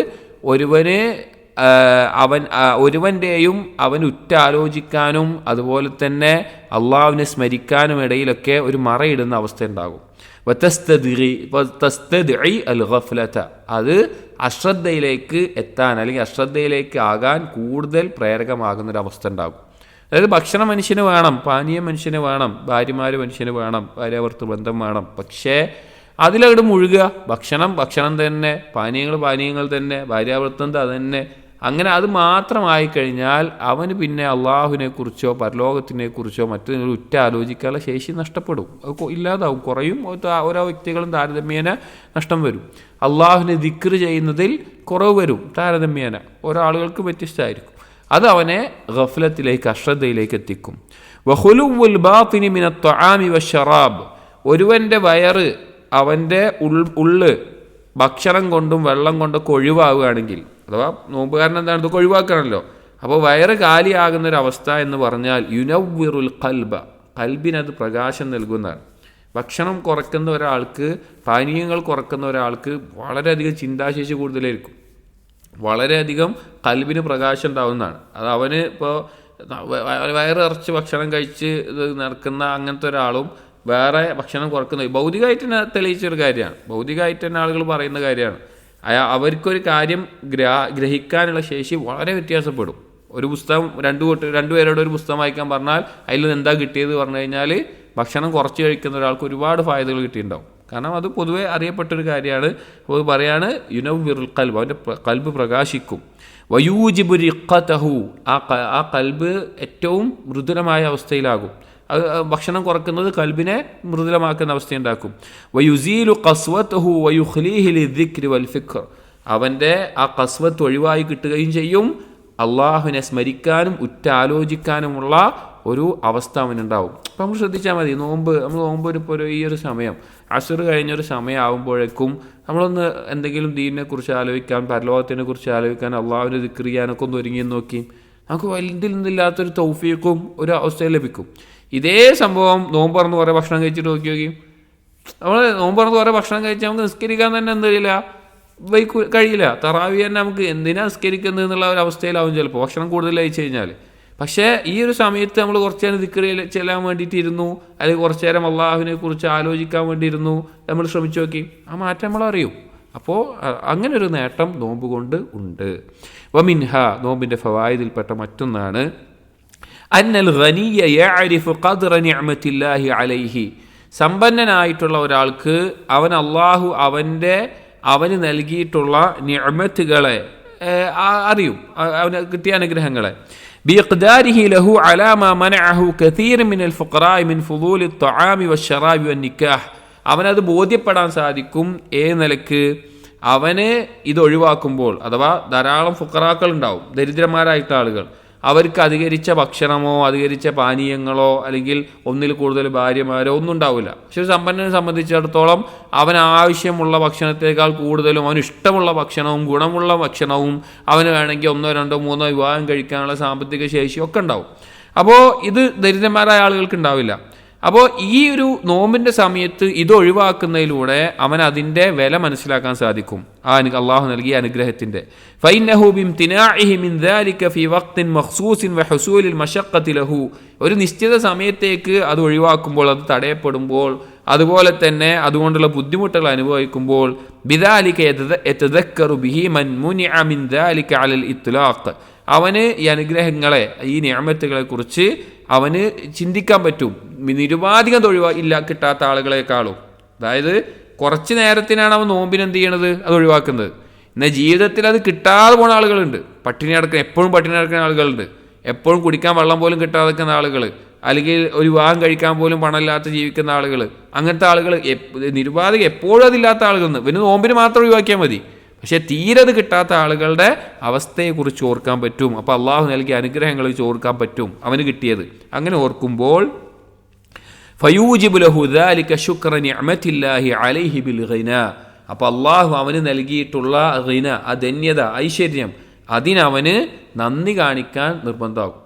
ഒരുവൻ്റെയും അവൻ ഉറ്റാലോചിക്കാനും അതുപോലെ തന്നെ അള്ളാഹുവിനെ സ്മരിക്കാനും ഇടയിലൊക്കെ ഒരു മറയിടുന്ന അവസ്ഥ ഉണ്ടാകും. തസ്തദ്ഇ അൽ ഗഫ്ലത, അത് അശ്രദ്ധയിലേക്ക് എത്താൻ, അല്ലെങ്കിൽ അശ്രദ്ധയിലേക്ക് ആകാൻ കൂടുതൽ പ്രേരകമാകുന്നൊരവസ്ഥ ഉണ്ടാകും. അതായത് ഭക്ഷണം മനുഷ്യന് വേണം, പാനീയം മനുഷ്യന് വേണം, ഭാര്യമാർ മനുഷ്യന് വേണം, ഭാര്യാഭർത്തൃ ബന്ധം വേണം. പക്ഷേ അതിലവിടെ മുഴുകുക. ഭക്ഷണം തന്നെ, പാനീയങ്ങൾ തന്നെ, ഭാര്യാഭർത്തൃ അത് തന്നെ. അങ്ങനെ അത് മാത്രമായി കഴിഞ്ഞാൽ അവന് പിന്നെ അള്ളാഹുവിനെ കുറിച്ചോ പരലോകത്തിനെ കുറിച്ചോ മറ്റൊരു ഉറ്റാലോചിക്കാനുള്ള ശേഷി നഷ്ടപ്പെടും, അത് ഇല്ലാതാവും, കുറയും. ഓരോ വ്യക്തികളും താരതമ്യേന നഷ്ടം വരും. അള്ളാഹുവിനെ ദിക്ർ ചെയ്യുന്നതിൽ കുറവ് വരും താരതമ്യേന. ഓരോ ആളുകൾക്ക് വ്യത്യസ്തമായിരിക്കും. അത് അവനെ ഗഫ്ലത്തിലേക്ക്, അശ്രദ്ധയിലേക്ക് എത്തിക്കും. വഖുലുവുൽ ബാത്തിനി മിനത്ത് ത്വആമി വശറാബ്, ഒരുവൻ്റെ വയറ്, അവൻ്റെ ഉള്ള് ഭക്ഷണം കൊണ്ടും വെള്ളം കൊണ്ടൊക്കെ ഒഴിവാകുകയാണെങ്കിൽ, അഥവാ നോമ്പുകാരൻ എന്താണ്, ഇതൊക്കെ ഒഴിവാക്കണമല്ലോ. അപ്പോൾ വയറ് കാലിയാകുന്നൊരവസ്ഥ എന്ന് പറഞ്ഞാൽ യുനവ്വിറുൽ ഖൽബ, കൽബിനത് പ്രകാശം നൽകുന്നതാണ്. ഭക്ഷണം കുറക്കുന്ന ഒരാൾക്ക്, പാനീയങ്ങൾ കുറക്കുന്ന ഒരാൾക്ക് വളരെയധികം ചിന്താശേഷി കൂടുതലായിരിക്കും, വളരെയധികം കൽബിന് പ്രകാശം ഉണ്ടാവുന്നതാണ്. അത് അവന് ഇപ്പോൾ വയറിറച്ച് ഭക്ഷണം കഴിച്ച് ഇത് നടക്കുന്ന അങ്ങനത്തെ ഒരാളും വേറെ ഭക്ഷണം കുറക്കുന്ന, ഭൗതികമായിട്ട് തന്നെ തെളിയിച്ചൊരു കാര്യമാണ്, ഭൗതികമായിട്ട് തന്നെ ആളുകൾ പറയുന്ന കാര്യമാണ്. അവർക്കൊരു കാര്യം ഗ്രഹിക്കാനുള്ള ശേഷി വളരെ വ്യത്യാസപ്പെടും. ഒരു പുസ്തകം രണ്ടുപേരോട് ഒരു പുസ്തകം വായിക്കാൻ പറഞ്ഞാൽ അതിൽ എന്താ കിട്ടിയത് പറഞ്ഞു കഴിഞ്ഞാൽ ഭക്ഷണം കുറച്ച് കഴിക്കുന്ന ഒരാൾക്ക് ഒരുപാട് ഫായതകൾ കിട്ടിയിട്ടുണ്ടാവും. കാരണം അത് പൊതുവെ അറിയപ്പെട്ടൊരു കാര്യമാണ്. അപ്പോൾ പറയാണ് യുനവ്വിറുൽ ഖൽബ്, അവൻ്റെ കൽബ് പ്രകാശിക്കും. വയൂജിബു റിഖ്ഖതഹു, ആ കൽബ് ഏറ്റവും മൃദുലമായ അവസ്ഥയിലാകും. അത് ഭക്ഷണം കുറക്കുന്നത് കൽബിനെ മൃദുലമാക്കുന്ന അവസ്ഥയുണ്ടാക്കും. വയുസീലു ഖസ്വതഹു വയുഖ്ലീഹി ലിദ്ദിക്രി വൽ ഫിക്ർ, അവൻ്റെ ആ ഖസ്വത്ത് ഒഴിവായി കിട്ടുകയും ചെയ്യും. അള്ളാഹുവിനെ സ്മരിക്കാനും ഉറ്റാലോചിക്കാനുമുള്ള ഒരു അവസ്ഥ അവനുണ്ടാവും. അപ്പം നമ്മൾ ശ്രദ്ധിച്ചാൽ മതി, നമ്മൾ ഇപ്പോൾ ഈ ഒരു സമയം അസ്ർ കഴിഞ്ഞൊരു സമയം ആകുമ്പോഴേക്കും നമ്മളൊന്ന് എന്തെങ്കിലും ദീനിനെക്കുറിച്ച് ആലോചിക്കാൻ, പരലോകത്തിനെ കുറിച്ച് ആലോചിക്കാൻ, അള്ളാഹുവിനെ ദിക്ർ ചെയ്യാനൊക്കെ ഒന്ന് ഒരുങ്ങി നോക്കി നമുക്ക് വലുതിൽ നിന്നില്ലാത്തൊരു തൗഫീഖും ഒരു അവസ്ഥയും ലഭിക്കും. ഇതേ സംഭവം നോമ്പ് തുറന്ന് കുറേ ഭക്ഷണം കഴിച്ചിട്ട് നോക്കി നമ്മൾ നോമ്പ് തുറന്ന് കുറേ ഭക്ഷണം കഴിച്ചാൽ നമുക്ക് നിസ്കരിക്കാൻ തന്നെ എന്തില്ല കഴിയില്ല. തറാവി തന്നെ നമുക്ക് എന്തിനാ നിസ്കരിക്കുന്നത് എന്നുള്ള ഒരു അവസ്ഥയിലാവും ചിലപ്പോൾ ഭക്ഷണം കൂടുതൽ കഴിച്ചു കഴിഞ്ഞാൽ. പക്ഷേ ഈ ഒരു സമയത്ത് നമ്മൾ കുറച്ച് നേരം ദിക്ർ ചെല്ലാൻ വേണ്ടിയിട്ട് ഇരുന്നു, അല്ലെങ്കിൽ കുറച്ച് നേരം അള്ളാഹുവിനെ കുറിച്ച് ആലോചിക്കാൻ വേണ്ടി ഇരുന്നു, നമ്മൾ ശ്രമിച്ചു നോക്കി, ആ മാറ്റം നമ്മൾ അറിയും. അപ്പോൾ അങ്ങനെ ഒരു നേട്ടം നോമ്പ് കൊണ്ട് ഉണ്ട്. വമിൻഹ, നോമ്പിൻ്റെ ഫവായിദിൽപ്പെട്ട മറ്റൊന്നാണ് അന്നൽ ഗനിയ യഅരിഫു ഖദ്റ നിഅമത്തില്ലാഹി അലൈഹി, സമ്പന്നനായിട്ടുള്ള ഒരാൾക്ക് അവന് നൽകിയിട്ടുള്ള നിഅമത്തുകളെ അറിയും, അവന് കിട്ടിയ അനുഗ്രഹങ്ങളെ. ബിഇഖ്ദാരിഹി ലഹു അലാ മാ മനഅഹു കസീർ മിനൽ ഫുഖറാഇ മിൻ ഫുളൂലി ത്വആമി വശറാബി വന്നിക്കാഹ്, അവനത് ബോധ്യപ്പെടാൻ സാധിക്കും. നിലക്ക് അവന് ഇത് ഒഴിവാക്കുമ്പോൾ, അഥവാ ധാരാളം ഫുഖറാക്കൾ ഉണ്ടാവും, ദരിദ്രന്മാരായിട്ട് ആളുകൾ, അവർക്ക് അധികരിച്ച ഭക്ഷണമോ അധികരിച്ച പാനീയങ്ങളോ അല്ലെങ്കിൽ ഒന്നിൽ കൂടുതൽ ഭാര്യമാരോ ഒന്നും ഉണ്ടാവില്ല. പക്ഷെ ഒരു സമ്പന്നനെ സംബന്ധിച്ചിടത്തോളം അവന് ആവശ്യമുള്ള ഭക്ഷണത്തേക്കാൾ കൂടുതലും അവന് ഇഷ്ടമുള്ള ഭക്ഷണവും ഗുണമുള്ള ഭക്ഷണവും അവന് വേണമെങ്കിൽ 1, 2, 3 വിവാഹം കഴിക്കാനുള്ള സാമ്പത്തിക ശേഷിയൊക്കെ ഉണ്ടാവും. അപ്പോൾ ഇത് ദരിദ്രന്മാരായ ആളുകൾക്ക് ഉണ്ടാവില്ല. അപ്പോൾ ഈ ഒരു നോമ്പിൻ്റെ സമയത്ത് ഇത് ഒഴിവാക്കുന്നതിലൂടെ അവൻ അതിൻ്റെ വില മനസ്സിലാക്കാൻ സാധിക്കും, അള്ളാഹു നൽകിയ അനുഗ്രഹത്തിൻ്റെ. ഫൈന്നഹു ബിംതിനാഇഹി മിൻ ദാലിക ഫീ വഖ്തിൻ മഖ്സൂസിൻ വഹുസൂലിൽ മശഖ്ഖതി ലഹു, ഒരു നിശ്ചിത സമയത്തേക്ക് അത് ഒഴിവാക്കുമ്പോൾ, അത് തടയപ്പെടുമ്പോൾ, അതുപോലെ തന്നെ അതുകൊണ്ടുള്ള ബുദ്ധിമുട്ടുകൾ അനുഭവിക്കുമ്പോൾ, ബിദാലിക യതദക്കറു ബിഹി മൻ മുനിഅ മിൻ ദാലിക അലൽ ഇത്ലാഖ്, അവന് ഈ അനുഗ്രഹങ്ങളെ, ഈ നിഅമത്തുകളെ കുറിച്ച് അവന് ചിന്തിക്കാൻ പറ്റും നിരുപാധികം കിട്ടാത്ത ആളുകളെക്കാളും. അതായത് കുറച്ച് നേരത്തിനാണ് അവൻ നോമ്പിന് എന്ത് ചെയ്യണത്, അത് ഒഴിവാക്കുന്നത്. എന്നാൽ ജീവിതത്തിൽ അത് കിട്ടാതെ പോണ ആളുകളുണ്ട്, എപ്പോഴും പട്ടിണി നടക്കുന്ന ആളുകളുണ്ട്, എപ്പോഴും കുടിക്കാൻ വെള്ളം പോലും കിട്ടാതെ നിൽക്കുന്ന ആളുകൾ, അല്ലെങ്കിൽ ഒരു വിവാഹം കഴിക്കാൻ പോലും പണമില്ലാത്ത ജീവിക്കുന്ന ആളുകൾ, അങ്ങനത്തെ ആളുകൾ നിരുപാധികം എപ്പോഴും അതില്ലാത്ത ആളുകൾ പിന്നെ നോമ്പിന് മാത്രം ഒഴിവാക്കിയാൽ മതി. പക്ഷെ തീരെ അത് കിട്ടാത്ത ആളുകളുടെ അവസ്ഥയെക്കുറിച്ച് ഓർക്കാൻ പറ്റും. അപ്പോൾ അള്ളാഹു നൽകിയ അനുഗ്രഹങ്ങൾ ഓർക്കാൻ പറ്റും അവന് കിട്ടിയത്. അങ്ങനെ ഓർക്കുമ്പോൾ ഫയൂജിബു ലഹു ദാലിക ശുക്ര നിഅമത്തില്ലാഹി അലൈഹി ബിൽ ഗിന, അപ്പോൾ അള്ളാഹു അവന് നൽകിയിട്ടുള്ള ഗിന, ആ ധന്യത, ഐശ്വര്യം, അതിനവന് നന്ദി കാണിക്കാൻ നിർബന്ധമാകും.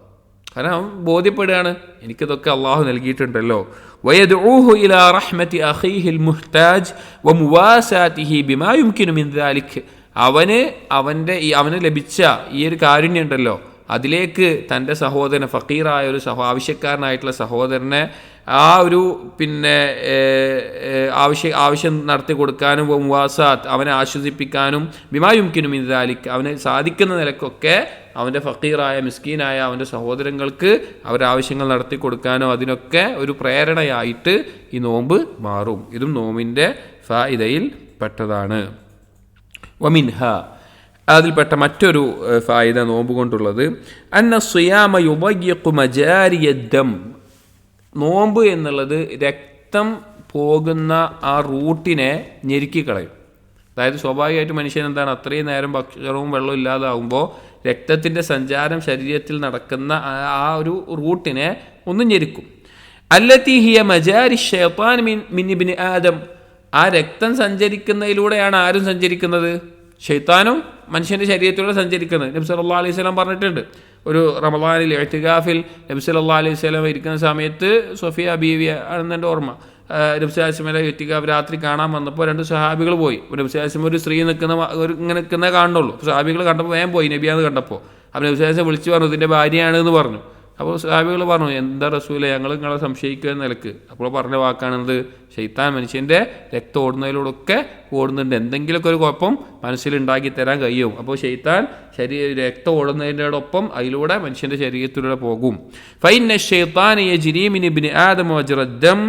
കാരണം അവൻ ബോധ്യപ്പെടുകയാണ് എനിക്കിതൊക്കെ അള്ളാഹു നൽകിയിട്ടുണ്ടല്ലോ. വയദ്ഊഹു ഇലാ റഹ്മത്തി അഖീഹിൽ മുഹ്താജ് വമുവാസാതിഹി ബിമാ യുംകിനു മിൻ ദാലിക്, അവന് ലഭിച്ച ഈ ഒരു കാരുണ്യം ഉണ്ടല്ലോ, അതിലേക്ക് തൻ്റെ സഹോദരനെ, ഫക്കീറായ ഒരു ആവശ്യക്കാരനായിട്ടുള്ള സഹോദരനെ ആ ഒരു ആവശ്യം നടത്തി കൊടുക്കാനും മുവാസാത്ത്, അവനെ ആശ്വസിപ്പിക്കാനും, ബിമാ യുംകിനു മിൻ ദാലിക്, അവന് സാധിക്കുന്ന നിലക്കൊക്കെ അവൻ്റെ ഫക്കീറായ മിസ്കീനായ അവൻ്റെ സഹോദരങ്ങൾക്ക് അവരുടെ ആവശ്യങ്ങൾ നടത്തി കൊടുക്കാനോ അതിനൊക്കെ ഒരു പ്രേരണയായിട്ട് ഈ നോമ്പ് മാറും. ഇതും നോമ്പിൻ്റെ ഫായിദയിൽ പെട്ടതാണ്. വമിൻഹ, അതിൽപ്പെട്ട മറ്റൊരു ഫായിദ നോമ്പ് കൊണ്ടുള്ളത് അന്ന സിയാമ യുബയ്യിഖു മജാരിയ ദം, നോമ്പ് എന്നുള്ളത് രക്തം പോകുന്ന ആ റൂട്ടിനെ ഞെരുക്കിക്കളയും. അതായത് സ്വാഭാവികമായിട്ട് മനുഷ്യൻ എന്താണ്, അത്രയും നേരം ഭക്ഷണവും വെള്ളവും ഇല്ലാതാവുമ്പോൾ രക്തത്തിൻ്റെ സഞ്ചാരം ശരീരത്തിൽ നടക്കുന്ന ആ ഒരു റൂട്ടിനെ ഒന്ന് ഞെരുക്കും. അല്ലത്തി ഹിയ മജാരി ശൈത്താൻ മിൻ ഇബ്നി ആദം, ആ രക്തം സഞ്ചരിക്കുന്നതിലൂടെയാണ് ആരും സഞ്ചരിക്കുന്നത്, ശൈത്താനും മനുഷ്യൻ്റെ ശരീരത്തിലൂടെ സഞ്ചരിക്കുന്നത്. നബി സല്ലല്ലാഹു അലൈഹി വസല്ലം പറഞ്ഞിട്ടുണ്ട്, ഒരു റമളാനിൽ ഇഅ്തികാഫിൽ നബി സല്ലല്ലാഹു അലൈഹി വസല്ലം ഇരിക്കുന്ന സമയത്ത് സഫിയ ബീവി ആണെന്ന് എൻ്റെ ഓർമ്മ, നബി സല്ലല്ലാഹു ഇഅ്തികാഫ് രാത്രി കാണാൻ വന്നപ്പോൾ 2 സഹാബികൾ പോയി. നബി സല്ലല്ലാഹു ഒരു സ്ത്രീ ഇങ്ങനെ നിൽക്കുന്ന കാണുള്ളൂ. സഹാബികൾ കണ്ടപ്പോൾ വേഗം പോയി നബിയാന്ന് കണ്ടപ്പോൾ. അപ്പോൾ നബി സല്ലല്ലാഹു വിളിച്ചു പറഞ്ഞു ഇതിൻ്റെ ഭാര്യയാണ് എന്ന് പറഞ്ഞു. അപ്പോൾ സഹാബികൾ പറഞ്ഞു എന്താ റസൂലേ ഞങ്ങൾ നിങ്ങളെ സംശയിക്കുക എന്ന നിലക്ക്. അപ്പോൾ പറഞ്ഞ വാക്കാണെന്ത്, ശൈത്താൻ മനുഷ്യൻ്റെ രക്തം ഓടുന്നതിലൂടെയൊക്കെ ഓടുന്നുണ്ട്, എന്തെങ്കിലുമൊക്കെ ഒരു കുഴപ്പം മനസ്സിലുണ്ടാക്കി തരാൻ കഴിയും. അപ്പോൾ ശൈത്താൻ രക്തം ഓടുന്നതിനോടൊപ്പം അതിലൂടെ മനുഷ്യൻ്റെ ശരീരത്തിലൂടെ പോകും. ഫൈന ശൈത്താന യജ്രി മിൻ ഇബ്നി ആദം വജ്റദ്ദം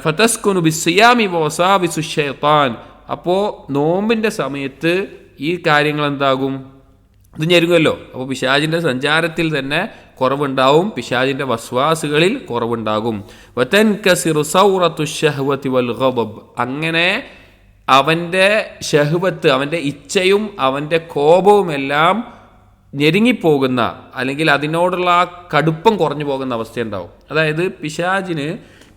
ഫതസ്കുനു ബിസ്സിയാമി വവസാവിസു ശൈത്താൻ. അപ്പോൾ നോമ്പിൻ്റെ സമയത്ത് ഈ കാര്യങ്ങൾ എന്താകും, ഇത് ഞെരുങ്ങല്ലോ. അപ്പോൾ പിശാചിൻ്റെ സഞ്ചാരത്തിൽ തന്നെ കുറവുണ്ടാവും, പിശാചിൻ്റെ വസ്വാസുകളിൽ കുറവുണ്ടാകും. വതൻകസിറു സൗറത്തു ശഹ്വതി വൽ ഗദബ്. അങ്ങനെ അവൻ്റെ ഷഹ്വത്ത്, അവൻ്റെ ഇച്ഛയും അവൻ്റെ കോപവുമെല്ലാം ഞെരുങ്ങിപ്പോകുന്ന, അല്ലെങ്കിൽ അതിനോടുള്ള ആ കടുപ്പം കുറഞ്ഞു പോകുന്ന അവസ്ഥയുണ്ടാവും. അതായത് പിശാചിന്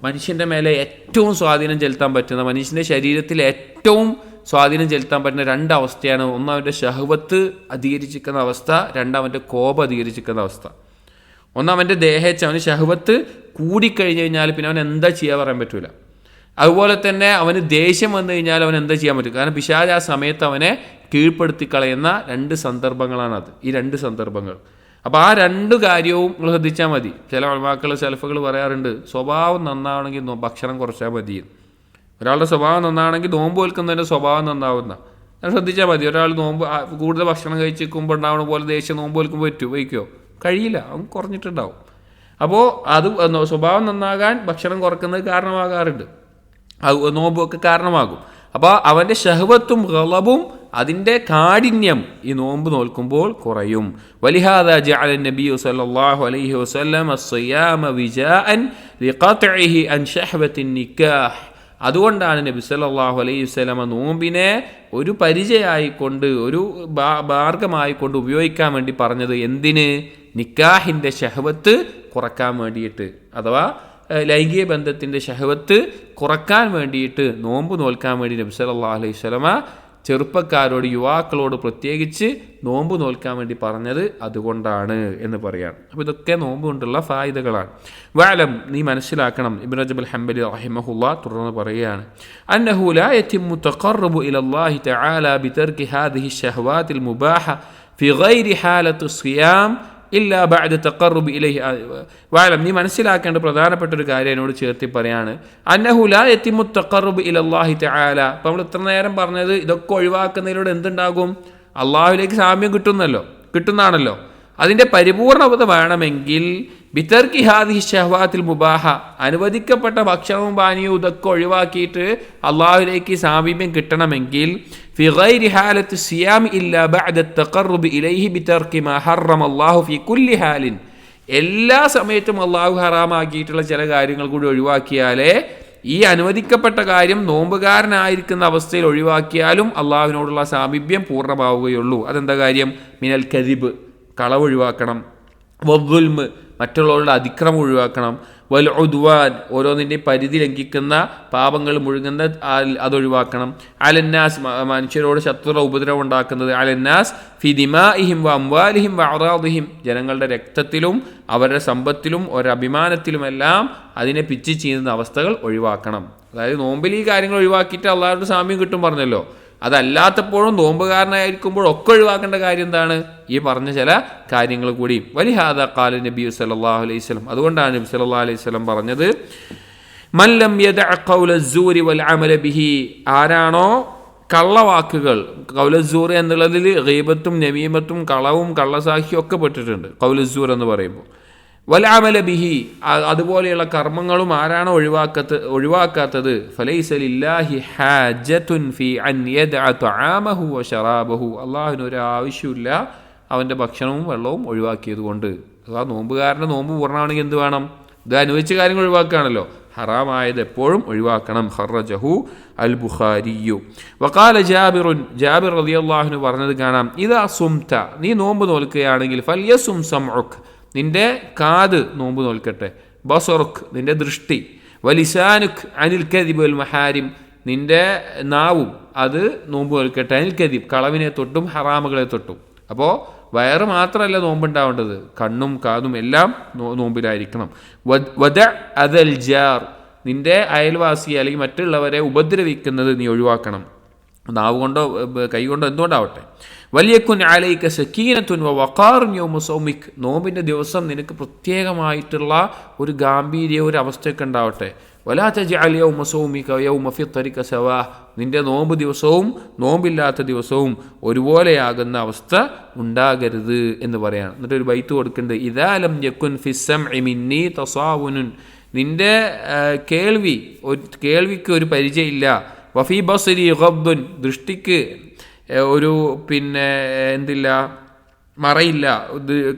മനുഷ്യൻ്റെ മേലെ ഏറ്റവും സ്വാധീനം ചെലുത്താൻ പറ്റുന്ന, മനുഷ്യൻ്റെ ശരീരത്തിൽ ഏറ്റവും സ്വാധീനം ചെലുത്താൻ പറ്റുന്ന 2 അവസ്ഥയാണ്. ഒന്ന് അവൻ്റെ ഷഹ്വത്ത് അധികരിച്ചിരിക്കുന്ന അവസ്ഥ, 2 അവൻ്റെ കോപം അധികരിച്ചിരിക്കുന്ന അവസ്ഥ. ഒന്ന് അവൻ്റെ ദേഹേച്ഛ, അവന് ഷഹ്വത്ത് കൂടിക്കഴിഞ്ഞ് കഴിഞ്ഞാൽ പിന്നെ അവൻ എന്താ ചെയ്യാൻ പറയാൻ പറ്റൂല. അതുപോലെ തന്നെ അവന് ദേഷ്യം വന്നു കഴിഞ്ഞാൽ അവൻ എന്താ ചെയ്യാൻ പറ്റും, കാരണം പിശാച് ആ സമയത്ത് അവനെ കീഴ്പ്പെടുത്തി കളയുന്ന 2 സന്ദർഭങ്ങളാണത്, ഈ 2 സന്ദർഭങ്ങൾ. അപ്പോൾ ആ 2 കാര്യവും നിങ്ങൾ ശ്രദ്ധിച്ചാൽ മതി. ചില ഉലമാക്കൾ സെൽഫുകൾ പറയാറുണ്ട് സ്വഭാവം നന്നാവണമെങ്കിൽ ഭക്ഷണം കുറച്ചാൽ മതി. ഒരാളുടെ സ്വഭാവം നന്നാണെങ്കിൽ നോമ്പ് വെൽക്കുന്നതിൻ്റെ സ്വഭാവം നന്നാവുന്ന ശ്രദ്ധിച്ചാൽ മതി. ഒരാൾ നോമ്പ് കൂടുതൽ ഭക്ഷണം കഴിച്ചിരിക്കുമ്പോൾ ഉണ്ടാവുന്ന പോലെ ദേഷ്യം നോമ്പ് വെൽക്കുമ്പോൾ വയ്ക്കുമോ, കഴിയില്ല, അവൻ കുറഞ്ഞിട്ടുണ്ടാവും. അപ്പോൾ അത് സ്വഭാവം നന്നാകാൻ ഭക്ഷണം കുറക്കുന്നത് കാരണമാകാറുണ്ട്, നോമ്പൊക്കെ കാരണമാകും. അപ്പോൾ അവൻ്റെ ഷഹ്വത്തും ഗളബും അതിൻ്റെ കാഠിന്യം ഈ നോമ്പ് നോൽക്കുമ്പോൾ കുറയും. വലിഹാദാ ജഅല നബിയ്യു സല്ലല്ലാഹു അലൈഹി വസല്ലം അസ്സിയാമ വിജാഅൻ ലിഖത്ഇഹി അൻ ശഹ്വത്തിൻ നിക്കാഹ്. അതുകൊണ്ടാണ് നബി സല്ലല്ലാഹു അലൈഹി വസല്ലം നോമ്പിനെ ഒരു പരിചയമായിക്കൊണ്ട്, ഒരു മാർഗമായിക്കൊണ്ട് ഉപയോഗിക്കാൻ വേണ്ടി പറഞ്ഞത്. എന്തിന്? നിക്കാഹിൻ്റെ ഷഹ്വത്ത് കുറക്കാൻ വേണ്ടിയിട്ട്, അഥവാ ലൈംഗിക ബന്ധത്തിൻ്റെ ഷഹ്വത്ത് കുറക്കാൻ വേണ്ടിയിട്ട് നോമ്പ് നോൽക്കാൻ വേണ്ടി നബി സല്ലല്ലാഹു അലൈഹി വസല്ലം ചെറുപ്പക്കാരോട്, യുവാക്കളോട് പ്രത്യേകിച്ച് നോമ്പ് നോൽക്കാൻ വേണ്ടി പറഞ്ഞത് അതുകൊണ്ടാണ് എന്ന് പറയാം. അപ്പോൾ ഇതൊക്കെ നോമ്പ് കൊണ്ടുള്ള ഫായിദകളാണ്. വഅലം, നീ മനസ്സിലാക്കണം, ഇബ്നു റജബ് അൽ ഹംബലി റഹിമഹുല്ലാഹ് തുടർന്ന് പറയുകയാണ്, അന്നഹു ലാ യതിമ്മു തഖറബു ഇലല്ലാഹി തആല ബിതർകി ഹാദിഹി ശഹ്വാതിൽ മുബാഹ ഫി ഗൈരി ഹാലത്തി സിയാം ഇല്ലാ ബഅദ തഖറബി ഇലൈഹി. വഅലം, നീ മനസ്സിലാക്കേണ്ട പ്രധാനപ്പെട്ട ഒരു കാര്യം എന്നോട് ചേർത്തി പറയാണ്. അന്നഹു ലാ യതിമ്മു തഖറബു ഇലല്ലാഹി തആല. അപ്പോൾ നമ്മൾ ഇത്ര നേരം പറഞ്ഞത് ഇതൊക്കെ ഒഴിവാക്കുന്നതിലൂടെ എന്തുണ്ടാകും, അള്ളാഹുവിലേക്ക് സാമ്യം കിട്ടുന്നതാണല്ലോ. അതിൻ്റെ പരിപൂർണത വേണമെങ്കിൽ ബിതർക്കി ഹാദിഹി ശഹ്വാത്തിൽ മുബാഹ, അനുവദിക്കപ്പെട്ട ഭക്ഷണവും പാനീയവും ഇതൊക്കെ ഒഴിവാക്കിയിട്ട് അള്ളാഹുവിലേക്ക് സാമീപ്യം കിട്ടണമെങ്കിൽ ഫി ഗൈരി ഹാലത്തി സിയാം ഇല്ലാ ബഅദ തഖറബി ഇലൈഹി ബിതർക്കി മാ ഹറമല്ലാഹു ഫി കുല്ലി ഹാലിൻ. എല്ലാ സമയത്തും അള്ളാഹു ഹറാമാക്കിയിട്ടുള്ള ചില കാര്യങ്ങൾ കൂടി ഒഴിവാക്കിയാലേ, ഈ അനുവദിക്കപ്പെട്ട കാര്യം നോമ്പുകാരനായിരിക്കുന്ന അവസ്ഥയിൽ ഒഴിവാക്കിയാലും അള്ളാഹുവിനോടുള്ള സാമീപ്യം പൂർണ്ണമാവുകയുള്ളൂ. അതെന്താ കാര്യം? മിനൽ കദിബ്, കളവ് ഒഴിവാക്കണം. വദ്ദുൽമ്, മറ്റുള്ളവരുടെ അതിക്രമം ഒഴിവാക്കണം. വൽ ഉദ്വാൻ, ഓരോന്നിൻ്റെയും പരിധി ലംഘിക്കുന്ന പാപങ്ങൾ മുഴുകുന്ന അതൊഴിവാക്കണം. അലന്നാസ്, മനുഷ്യരോട് ശത്രുത ഉപദ്രവം ഉണ്ടാക്കുന്നത്. അലന്നാസ് ഫി ദിമാഇഹിം വ അംവാലിഹിം വ അറാദിഹിം, ജനങ്ങളുടെ രക്തത്തിലും അവരുടെ സമ്പത്തിലും ഒരഭിമാനത്തിലുമെല്ലാം അതിനെ പിച്ച് ചെയ്യുന്ന അവസ്ഥകൾ ഒഴിവാക്കണം. അതായത് നോമ്പിൽ ഈ കാര്യങ്ങൾ ഒഴിവാക്കിയിട്ട് അള്ളാഹുവിൻ്റെ സാമ്യം കിട്ടും പറഞ്ഞല്ലോ. അതല്ലാത്തപ്പോഴും നോമ്പുകാരനായിരിക്കുമ്പോഴൊക്കെ ഒഴിവാക്കേണ്ട കാര്യം എന്താണ്? ഈ പറഞ്ഞ ചില കാര്യങ്ങൾ കൂടി. വലിഹാദാ ഖാല നബി സല്ലല്ലാഹു അലൈഹി വസല്ലം, അതുകൊണ്ടാണ് നബി സല്ലല്ലാഹു അലൈഹി വസല്ലം പറഞ്ഞത്, മൻ ലം യദഅ ഖൗല അസ്സൂരി വൽ അമല ബിഹി, ആരാണോ കള്ളവാക്കുകൾ, ഖൗലസ്സൂർ എന്നുള്ളതിൽ ഗീബത്തും നമീമത്തും കളവും കള്ളസാക്ഷിയും ഒക്കെ പെട്ടിട്ടുണ്ട് ഖൗലസ്സൂർ എന്ന് പറയുമ്പോൾ. വൽ അമല ബിഹി, അതുപോലെയുള്ള കർമ്മങ്ങളും ആരാണോ ഒഴിവാക്കാത്തത്, ഫലൈസ ലില്ലാഹി ഹാജത്തുൻ ഫി അൻ യദഅ തആമഹു വ ശറാബഹു, അല്ലാഹുവിന് ഒരു ആവശ്യമില്ല അവൻ്റെ ഭക്ഷണവും വെള്ളവും ഒഴിവാക്കിയത് കൊണ്ട്. അഥവാ നോമ്പുകാരൻ്റെ നോമ്പ് പൂർണ്ണമാണെങ്കിൽ എന്ത് വേണം? ഇത് അനുവദിച്ച കാര്യങ്ങൾ ഒഴിവാക്കുകയാണല്ലോ, ഹറാമായത് എപ്പോഴും ഒഴിവാക്കണം. ഖറജഹു അൽ ബുഖാരിയു. വഖാല ജാബിറുൻ, ജാബിർ റളിയല്ലാഹു അൻഹു പറഞ്ഞത് കാണാം, ഇദാ സുംത, നീ നോമ്പ് നോൽക്കുകയാണെങ്കിൽ, ഫൽയസും സമഉക്, നിന്റെ കാത് നോമ്പ് നോൽക്കട്ടെ, ബസറുക്, നിന്റെ ദൃഷ്ടി, വലിസാനുക് അനിൽ കദിബ് വൽ മഹാരിം, നിന്റെ നാവും അത് നോമ്പ് നോൽക്കട്ടെ, അനിൽ കദിബ്, കളവിനെ തൊട്ടും ഹറാമുകളെ തൊട്ടും. അപ്പോൾ വയറ് മാത്രമല്ല നോമ്പുണ്ടാവേണ്ടത്, കണ്ണും കാതും എല്ലാം നോമ്പിലായിരിക്കണം. വദ അദൽ ജാർ, നിന്റെ അയൽവാസിയെ അല്ലെങ്കിൽ മറ്റുള്ളവരെ ഉപദ്രവിക്കുന്നത് നീ ഒഴിവാക്കണം. നാവ് കൊണ്ടോ കൈ കൊണ്ടോ എന്തുകൊണ്ടാവട്ടെ. വലിയക്കുൻ അലൈക സക്കീനത്തുൻ വഖാറുൻ യൗമ സൗമിക്, നോമ്പിൻ്റെ ദിവസം നിനക്ക് പ്രത്യേകമായിട്ടുള്ള ഒരു ഗാംഭീര്യം, ഒരു അവസ്ഥയൊക്കെ ഉണ്ടാവട്ടെ. വലാ തജ്അൽ യൗമ സൗമിക യൗമ ഫിത്രിക സവാ, നിന്റെ നോമ്പ് ദിവസവും നോമ്പില്ലാത്ത ദിവസവും ഒരുപോലെയാകുന്ന അവസ്ഥ ഉണ്ടാകരുത് എന്ന് പറയാണ്. എന്നിട്ട് ഒരു ബൈത്ത് കൊടുക്കുന്നുണ്ട്, ഇദാ ലം യകുൻ ഫിസ്സംഇ മിന്നി തസാവുനുൻ, നിന്റെ കേൾവിക്ക് ഒരു പരിചയമില്ല. വഫി ബസ്രി ഗബ്ബുൻ, ദൃഷ്ടിക്ക് ഒരു എന്തില്ല, മറയില്ല,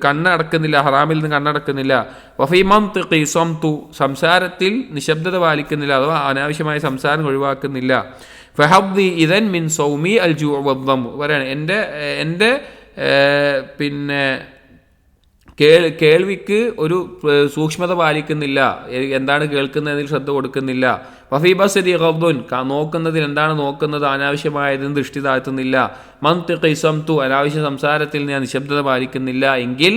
കണ്ണടക്കുന്നില്ല, ഹറാമിൽ നിന്ന് കണ്ണടക്കുന്നില്ല. വഫി മന്തിഖി സംതു, സംസാരത്തിൽ നിശബ്ദത പാലിക്കുന്നില്ല, അഥവാ അനാവശ്യമായ സംസാരം ഒഴിവാക്കുന്നില്ല. ഫഹബ്ദി ഇദൻ മിൻ സൗമി അൽ ജൂ വദ്ദം, പറയാണ് എൻ്റെ കേൾവിക്ക് ഒരു സൂക്ഷ്മത പാലിക്കുന്നില്ല, എന്താണ് കേൾക്കുന്നതിൽ ശ്രദ്ധ കൊടുക്കുന്നില്ല. വഫീ ബസ്രി ഗദ്ദുൻ, നോക്കുന്നതിൽ എന്താണ് നോക്കുന്നത് അനാവശ്യമായതിന് ദൃഷ്ടി താഴ്ത്തുന്നില്ല. മന്തിഖി സംതു, അനാവശ്യ സംസാരത്തിൽ ഞാൻ നിശബ്ദത പാലിക്കുന്നില്ല എങ്കിൽ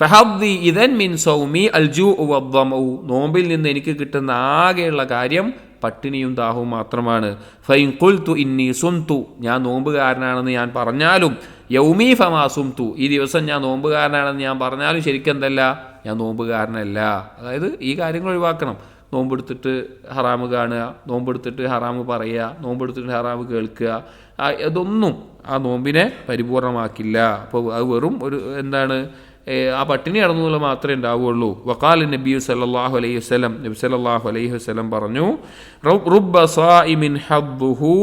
ഫഹബ്ദി ഇദൻ മിൻ സൗമി അൽ ജൂ വദ്ദമഉ, നോമ്പിൽ നിന്ന് എനിക്ക് കിട്ടുന്ന ആകെയുള്ള കാര്യം പട്ടിണിയും ദാഹവും മാത്രമാണ്. ഫൈൻ ഖുൽതു ഇന്നി സുംതു, ഞാൻ നോമ്പുകാരനാണെന്ന് ഞാൻ പറഞ്ഞാലും, യൗമി ഫമാ സുംതു, ഈ ദിവസം ഞാൻ നോമ്പുകാരനാണെന്ന് ഞാൻ പറഞ്ഞാലും ശരിക്കും എന്തല്ല, ഞാൻ നോമ്പുകാരനല്ല. അതായത് ഈ കാര്യങ്ങൾ ഒഴിവാക്കണം. നോമ്പെടുത്തിട്ട് ഹറാമ് കാണുക, നോമ്പെടുത്തിട്ട് ഹറാമ് പറയുക, നോമ്പെടുത്തിട്ട് ഹറാമ് കേൾക്കുക, ഇതൊന്നും ആ നോമ്പിനെ പരിപൂർണമാക്കില്ല. അപ്പോൾ അത് വെറും ഒരു ആ പട്ടിണി അടന്നു എന്നുള്ള മാത്രമേ ഉണ്ടാവുകയുള്ളൂ. വഖാല നബി സല്ലല്ലാഹു അലൈഹി വസല്ലം, നബി സല്ലല്ലാഹു അലൈഹി വസല്ലം പറഞ്ഞു, റുബ്ബ സായിമിൻ ഹബ്ബുഹു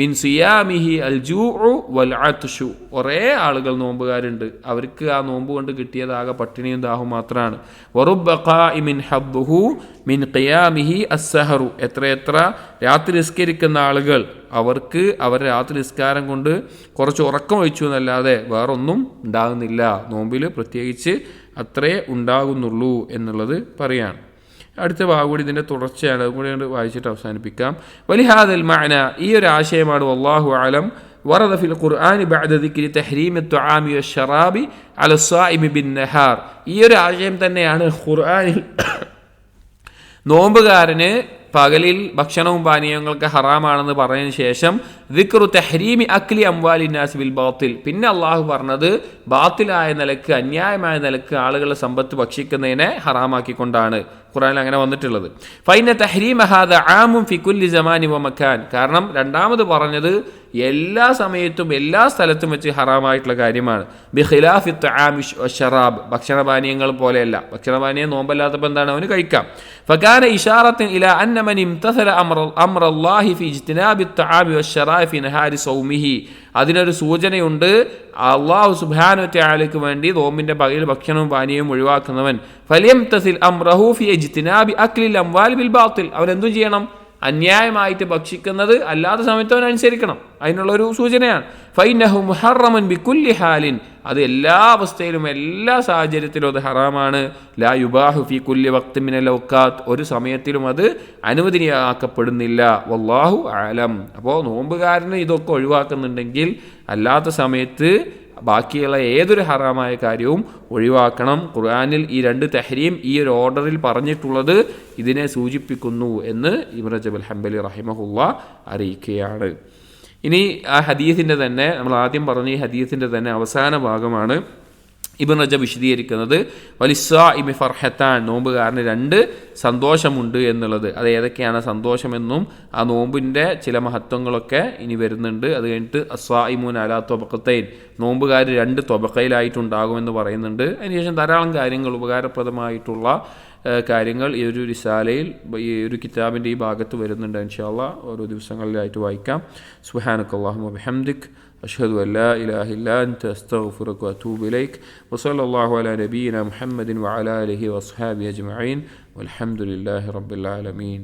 മിൻ സിയാമിഹി അൽ ജൂഉ വൽ അത്ഷു, കുറേ ആളുകൾ നോമ്പുകാരുണ്ട്, അവർക്ക് ആ നോമ്പ് കൊണ്ട് കിട്ടിയതാകെ പട്ടിണിയും ദാഹവും മാത്രമാണ്. വറുബ്ബ ഖായിമിൻ ഹബ്ബുഹു മിൻ ഖിയാമിഹി അസ്സഹറു, എത്രയെത്ര രാത്രി നിസ്കരിക്കുന്ന ആളുകൾ, അവർക്ക് അവരുടെ രാത്രി നിസ്കാരം കൊണ്ട് കുറച്ച് ഉറക്കം ഒഴിച്ചു എന്നല്ലാതെ വേറൊന്നും ഉണ്ടാകുന്നില്ല. നോമ്പിൽ പ്രത്യേകിച്ച് അത്രേ ഉണ്ടാകുന്നുള്ളൂ എന്നുള്ളത് പറയാണ്. അടുത്ത ഭാഗം കൂടി ഇതിൻ്റെ തുടർച്ചയാണ്, അതും കൂടി വായിച്ചിട്ട് അവസാനിപ്പിക്കാം. വലിഹാദൽ മഅന, ഈ ഒരു ആശയമാണ് വല്ലാഹു അലം വറദ ഫിൽ ഖുർആനി ബഅദ ദിക്രി തഹ്രീമി തുആമി വശറാബി അല സ്വാഇമി ബിന്നഹാർ, ഈ ഒരു ആശയം തന്നെയാണ് ഖുർആനിൽ നോമ്പുകാരന് പകലിൽ ഭക്ഷണവും പാനീയങ്ങൾക്ക് ഹറാമാണെന്ന് പറഞ്ഞതിന് ശേഷം ദിക്റു തഹ്രീമി അക്ലി അംവാലി നാസ് ബിൽ ബാത്തിൽ, പിന്നെ അള്ളാഹു പറഞ്ഞത് ബാത്തിലായ നിലക്ക്, അന്യായമായ നിലക്ക് ആളുകളുടെ സമ്പത്ത് ഭക്ഷിക്കുന്നതിനെ ഹറാമാക്കിക്കൊണ്ടാണ് ഖുർആനിൽ അങ്ങനെ വന്നിട്ടുള്ളത്. ഫൈന തഹ്രീമ ഹാദ ആമുൻ ഫി കുല്ലി സമാനി വ മക്കാൻ, കാരണം രണ്ടാമത് പറഞ്ഞത് എല്ലാ സമയത്തും എല്ലാ സ്ഥലത്തും വെച്ച് ഹറാമായിട്ടുള്ള കാര്യമാണ്. ബിഖിലാഫി തുആമി വശറാബ്, ഭക്ഷണപാനീയങ്ങൾ പോലെയല്ല. ഭക്ഷണപാനീയം നോമ്പല്ലാത്തപ്പോൾ എന്താണ്, അവന് കഴിക്കാം. ഫകാന ഇശാറത്തുൻ ഇലാ അന്ന മൻ ഇംതസല അംറല്ലാഹി ഫി ഇജ്തിനാബി തുആമി വശറാബി ഫി നഹാരി സൗമിഹി, അതിനൊരു സൂചനയുണ്ട്. അള്ളാഹു സുബ്ഹാനഹു വതആലയ്ക്ക് വേണ്ടി നോമ്പിന്റെ പകൽ ഭക്ഷണവും പാനീയവും ഒഴിവാക്കുന്നവൻ ഫലിയംതസിൽ അംറഹു ഫി ഇജ്തിനാബി അക്ലിൽ അംവാൽ ബിൽ ബാത്തിൽ, അവൻ എന്തും ചെയ്യണം, അന്യായമായിട്ട് ഭക്ഷിക്കുന്നത് അല്ലാത്ത സമയത്ത് അവൻ അനുസരിക്കണം. അതിനുള്ളൊരു സൂചനയാണ്. ഫൈനഹു മുഹറമൻ ബികുല്ലി ഹാലിൻ, അത് എല്ലാ അവസ്ഥയിലും എല്ലാ സാഹചര്യത്തിലും അത് ഹറാമാണ്. ലാ യുബാഹു ഫി കുല്ലി വഖ്തിൻ മിനൽ ഔഖാത്ത്, ഒരു സമയത്തിലും അത് അനുവദനീയമാക്കപ്പെടുന്നില്ല. വല്ലാഹു അലം. അപ്പോൾ നോമ്പുകാരന് ഇതൊക്കെ ഒഴിവാക്കുന്നുണ്ടെങ്കിൽ അല്ലാത്ത സമയത്ത് ബാക്കിയുള്ള ഏതൊരു ഹറാമായ കാര്യവും ഒഴിവാക്കണം. ഖുർആനിൽ ഈ രണ്ട് തഹ്രീം ഈ ഒരു ഓർഡറിൽ പറഞ്ഞിട്ടുള്ളത് ഇതിനെ സൂചിപ്പിക്കുന്നു എന്ന് ഇബ്നു റജബ് അൽ ഹംബലി റഹിമഹുല്ലാ അറിയിക്കുകയാണ്. ഇനി ആ ഹദീസിൻ്റെ തന്നെ, നമ്മൾ ആദ്യം പറഞ്ഞ ഈ ഹദീസിൻ്റെ തന്നെ അവസാന ഭാഗമാണ് ഇബ്നു റജബ് വിശദീകരിക്കുന്നത്. വലിസ്സാഇമി ഫർഹത്താൻ, നോമ്പുകാരന് രണ്ട് സന്തോഷമുണ്ട് എന്നുള്ളത്. അത് ഏതൊക്കെയാണ് സന്തോഷമെന്നും ആ നോമ്പിൻ്റെ ചില മഹത്വങ്ങളൊക്കെ ഇനി വരുന്നുണ്ട്. അത് കഴിഞ്ഞിട്ട് അസ്സായിമൂൻ അലാ ത്വബഖത്തൈൻ, നോമ്പുകാർ രണ്ട് ത്വബഖയിലായിട്ടുണ്ടാകുമെന്ന് പറയുന്നുണ്ട്. അതിനുശേഷം ധാരാളം കാര്യങ്ങൾ, ഉപകാരപ്രദമായിട്ടുള്ള കാര്യങ്ങൾ ഈ ഒരു റിസാലയിൽ, ഈ ഒരു കിതാബിൻ്റെ ഈ ഭാഗത്ത് വരുന്നുണ്ട്. ഇൻഷാ അല്ലാഹ് ഓരോ ദിവസങ്ങളിലായിട്ട് വായിക്കാം. സുബ്ഹാനക്കല്ലാഹുമ്മ വബിഹംദിക് അഷ്ഹദു അൻ ലാ ഇലാഹ ഇല്ലാ അൻത അസ്തഗ്ഫിറുക വഅതൂബു ഇലൈക് വസല്ലല്ലാഹു അലാ നബിയിന മുഹമ്മദിൻ വഅലാ ആലിഹി വഅസ്ഹാബിഹി അജ്മഈൻ വൽഹംദുലില്ലാഹി റബ്ബിൽ ആലമീൻ.